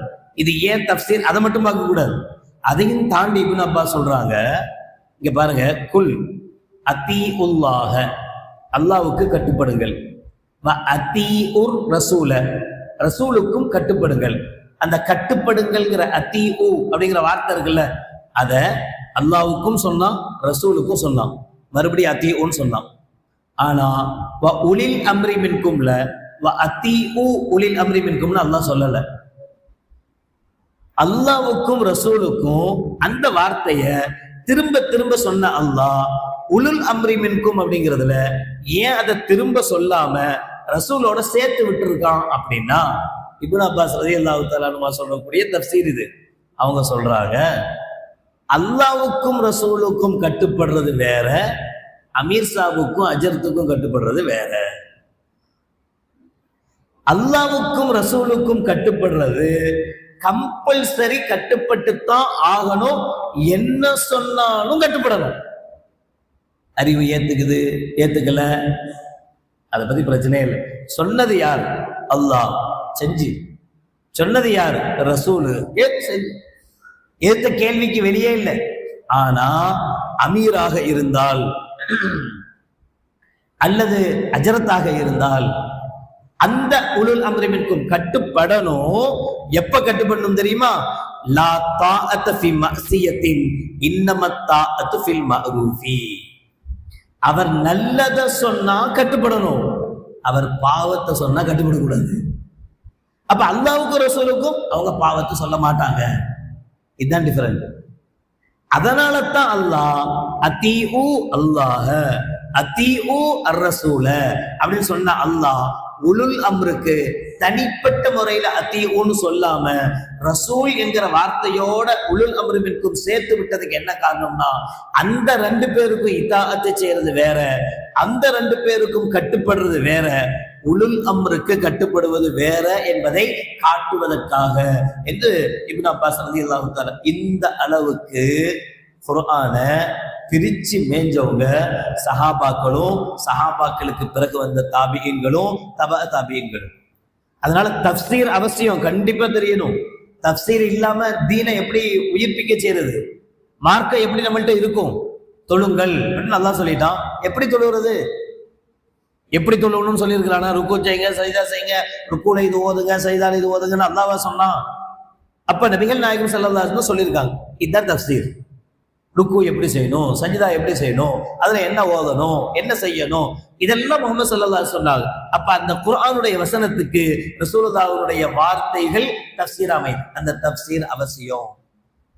இது ஏன் தஃப்சீர் அதை மட்டும் பார்க்க கூடாது. அதையும் தாண்டி இப்னு அப்பாஸ் சொல்றாங்க, இங்க பாருங்க, குல் அத்தீஉல்லாஹ, அல்லாஹ்வுக்கு கட்டுப்படுங்கள், வ அத்தீஉர் ரசூல, ரசூலுக்கும் கட்டுப்படுங்கள். அந்த கட்டுப்படுங்கள்ங்கிற அத்தீஉ அப்படிங்கிற வார்த்தை இருக்குல்ல, அத அல்லாஹ்வுக்கும் சொன்னான், ரசூலுக்கும் சொன்னான், மறுபடியும் அத்தீஉன்னு சொன்னான். ஆனா வ உலில் அம்ரி மின்கும்ல வ அத்தீஉ உலில் அம்ரி மின்கும்னு அல்லாஹ் சொல்லல. அல்லாஹ்வுக்கும் ரசூலுக்கும் அந்த வார்த்தைய திரும்ப திரும்ப சொன்ன அல்லாஹ் உலுல் அம்ரி மின்கும் அப்படிங்கிறதுல ஏன் அதை திரும்ப சொல்லாம ரசூலோட சேர்த்து விட்டு இருக்கான் அப்படின்னா, இப்னு அப்பாஸ் ரலியல்லாஹு தஆலா அன்ஹு சொல்லக்கூடிய தஃப்சீர் இது. அவங்க சொல்றாங்க, அல்லாஹ்வுக்கும் ரசூலுக்கும் கட்டுப்படுறது வேற, அமீர் சாபுக்கும் அஜர்த்துக்கும் கட்டுப்படுறது வேற. அல்லாஹ்வுக்கும் ரசூலுக்கும் கட்டுப்படுறது கம்பல்சரி, கட்டுப்பட்டுத்தான் ஆகணும், என்ன சொன்னாலும் கட்டுப்படணும். அறிவு ஏத்துக்குது ஏத்துக்கல அதை பத்தி பிரச்சனையே இல்லை. சொன்னது யார்? அல்லாஹ், செஞ்சு. சொன்னது யார்? ரசூலு, ஏத்த கேள்விக்கு வெளியே இல்லை. ஆனா அமீராக இருந்தால் அல்லது அஜரத்தாக இருந்தால் அந்த உலுல் அம்ரி மின்கும் கட்டுப்படணும். எப்ப கட்டுப்படணும் தெரியுமா? லா தாஅத ஃபி மஅசியத்தின் இன்னமத் தாஅத்து ஃபில் மஅரூஃபி. அவர் நல்லதை சொன்னா கட்டுப்படணும், அவர் பாவத்தை சொன்னா கட்டுப்படக்கூடாது. அப்ப அல்லாஹ்வுக்கும் ரசூலுக்கும் அவங்க பாவத்தை சொல்ல மாட்டாங்க, இதுதான் டிஃபரெண்ட். அதனால தான் அல்லாஹ் அத்தீஉ அல்லாஹ அத்தீஉ அர் ரசூல அப்படின்னு சொன்ன அல்லாஹ் உலுல் அம்ருக்கு தனிப்பட்ட முறையில அத்தீஉன்னு சொல்லாம ரசூல் என்கிற வார்த்தையோட உலுல் அம்ரு மின்கும் சேர்த்து விட்டதுக்கு என்ன காரணம்னா, அந்த ரெண்டு பேருக்கும் இதாஅத்தை செய்யறது வேற, அந்த ரெண்டு பேருக்கும் கட்டுப்படுறது வேற, உலுல் அம்ருக்கு கட்டுப்படுவது வேற என்பதை காட்டுவதற்காக என்று இப்னு அப்பாஸ் ரலியல்லாஹு தஆலா இந்த அளவுக்கு குர்ஆனை பிரிச்சு மேஞ்சவங்க சஹாபாக்களும், சஹாபாக்களுக்கு பிறகு வந்த தாபிஈன்களும், தபஅ தாபிஈன்களும். அதனால தஃப்சீர் அவசியம், கண்டிப்பா தெரியணும். தஃப்சீர் இல்லாம தீனை எப்படி உயிர்ப்பிக்க செய்யறது? மார்க்கம் எப்படி நம்மள்ட்ட இருக்கும்? தொழுங்கள் அல்லாஹ் சொல்லிட்டான், எப்படி தொழுகிறது? எப்படி தொழுவணும்னு சொல்லியிருக்கிறானா? ருக்கு செய்யுங்க, சஜிதா செய்யுங்க, ருக்குல இது ஓதுங்க, சஜிதால இது ஓதுங்கன்னு அல்லாஹ் சொன்னான். அப்ப நபிகள் நாயகம் ஸல்லல்லாஹு அலைஹி வஸல்லம் சொல்லியிருக்காங்க. இதுதான் தஃப்சீர். ருக்கு எப்படி செய்யணும், சஜிதா எப்படி செய்யணும், அதுல என்ன ஓதணும், என்ன செய்யணும், இதெல்லாம் முஹம்மது ஸல்லல்லாஹு அலைஹி வஸல்லம் சொன்னாங்க. அப்ப அந்த குர்ஆனுடைய வசனத்துக்கு ரசூலுல்லாஹ்வுடைய வார்த்தைகள் தஃப்சீர் அந்த தஃப்சீர் அவசியம்.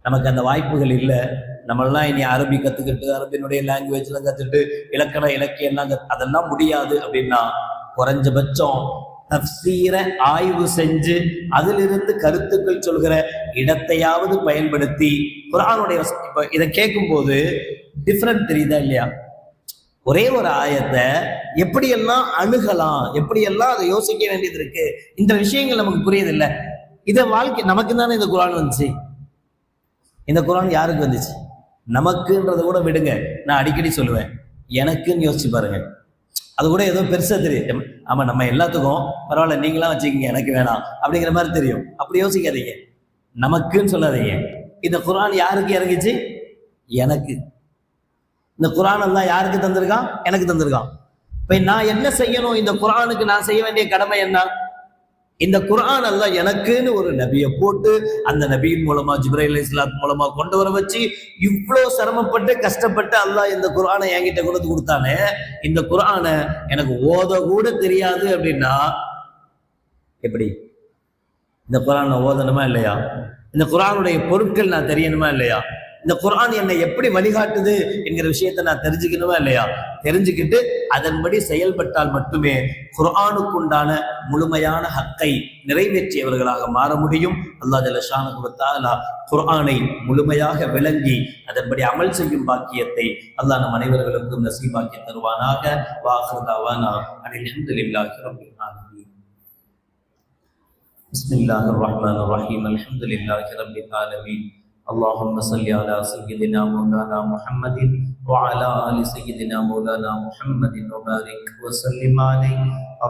நமக்கு அந்த வாய்ப்புகள் இல்லை. நம்மளாம் இனி அரபி கத்துக்கிட்டு அரபினுடைய லாங்குவேஜ்லாம் கத்துட்டு இலக்கண இலக்கியம் அதெல்லாம் முடியாது அப்படின்னா, குறைஞ்சபட்சம் தஃப்சீரை ஆய்வு செஞ்சு அதிலிருந்து கருத்துக்கள் சொல்கிற இடத்தையாவது பயன்படுத்தி குர்ஆனுடைய இப்ப இதை கேட்கும் போது டிஃபரெண்ட் தெரியுதா இல்லையா? ஒரே ஒரு ஆயத்தை எப்படியெல்லாம் அணுகலாம், எப்படியெல்லாம் அதை யோசிக்க வேண்டியது இருக்கு. இந்த விஷயங்கள் நமக்கு புரியுது இல்லை. இதை வாழ்க்கை நமக்கு தானே இந்த குர்ஆன் வந்துச்சு. இந்த குர்ஆன் யாருக்கு வந்துச்சு? நமக்குன்றதை கூட விடுங்க, நான் அடிக்கடி சொல்லுவேன், எனக்குன்னு யோசிச்சு பாருங்க. அது கூட ஏதோ பெருசா தெரியும். ஆமா, நம்ம எல்லாத்துக்கும் பரவாயில்ல, நீங்களாம் வச்சுக்கீங்க, எனக்கு வேணாம் அப்படிங்கிற மாதிரி தெரியும். அப்படி யோசிக்காதீங்க, நமக்குன்னு சொல்லாதீங்க. இந்த குர்ஆன் யாருக்கு இறங்கிச்சு? எனக்கு. இந்த குர்ஆன் அல்லாஹ் யாருக்கு தந்திருக்கான்? எனக்கு தந்திருக்கான். இப்ப நான் என்ன செய்யணும்? இந்த குர்ஆனுக்கு நான் செய்ய வேண்டிய கடமை என்ன? இந்த குர்ஆன் அல்லாஹ் எனக்குன்னு ஒரு நபியை போட்டு, அந்த நபியின் மூலமா ஜிப்ரீல் அலைஹிஸ்ஸலாம் மூலமா கொண்டு வர வச்சு, இவ்வளவு சிரமப்பட்டு கஷ்டப்பட்டு அல்லாஹ் இந்த குர்ஆனை என்கிட்ட கொண்டு வந்து கொடுத்தானே, இந்த குர்ஆனை எனக்கு ஓத கூட தெரியாது அப்படின்னா எப்படி? இந்த குர்ஆனை ஓதணுமா இல்லையா? இந்த குர்ஆனுடைய பொருட்கள் நான் தெரியணுமா இல்லையா? இந்த குர்ஆன் என்னை எப்படி வழிகாட்டுது என்கிற விஷயத்தை நான் தெரிஞ்சுக்கணுமா இல்லையா? தெரிஞ்சுக்கிட்டு அதன்படி செயல்பட்டால் மட்டுமே குர்ஆனுக்குண்டான முழுமையான ஹக்கை நிறைவேற்றியவர்களாக மாற முடியும். அல்லாஹ் ஜல்ல ஷானஹு வ தஆலா குர்ஆனை முழுமையாக விளங்கி அதன்படி அமல் செய்யும் பாக்கியத்தை அல்லாஹ் நம் அனைவர்களுக்கும் நசீபாக்கி தருவானாக. வாஹிரு தஅவானா அனில் ஹம்துலில்லாஹி ரப்பில் ஆலமீன். பிஸ்மில்லாஹிர் ரஹ்மானிர் ரஹீம். அல்ஹம்துலில்லாஹி ரப்பில் ஆலமீன். اللهم صل على سيدنا مولانا محمد وعلى آل سيدنا مولانا محمد وبارك وسلم عليه.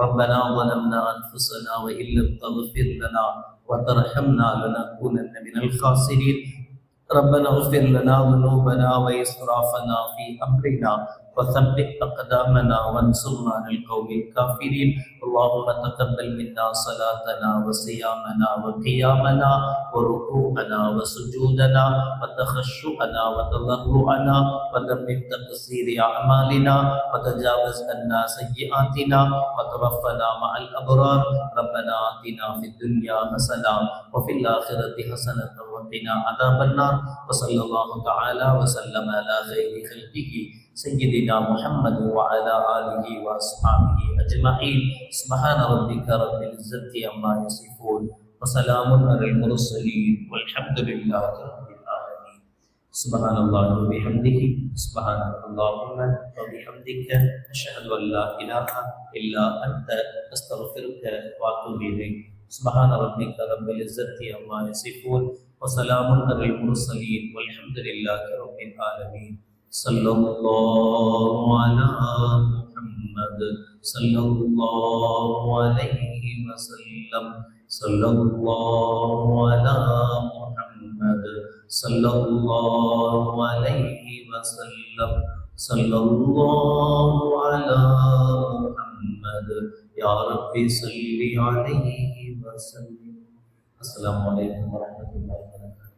ربنا ظلمنا أنفسنا وإن لم تغفر لنا وترحمنا لنكونن من الخاسرين. ربنا اغفر لنا ذنوبنا وإسرافنا في أمرنا وثبت أقدامنا وانصرنا على القوم الكافرين. اللهم تقبل منا صلاتنا وصيامنا وقيامنا وركوعنا وسجودنا وتخشعنا وتضرعنا وتمم تقصير أعمالنا وتجاوز عنا سيئاتنا وتوفنا مع الأبرار. ربنا آتنا في الدنيا حسنة وفي الآخرة حسنة وقنا عذاب النار. وصلى الله تعالى وسلم على خير خلقه سيدنا محمد وعلى آله وأصحابه أجمعين. سبحان ربك رب العزة عما يصفون وسلام على المرسلين والحمد لله رب العالمين. سبحان الله وبحمده سبحانك اللهم وبحمدك أشهد أن لا إله إلا أنت أستغفرك وأتوب إليك. سبحان ربك رب العزة عما يصفون وسلام على المرسلين والحمد لله رب العالمين. صلى الله على محمد صلى الله عليه وسلم. صلى الله على محمد صلى الله عليه وسلم. صلى الله على محمد يا رب صل عليه وسلم. السلام عليكم ورحمة الله.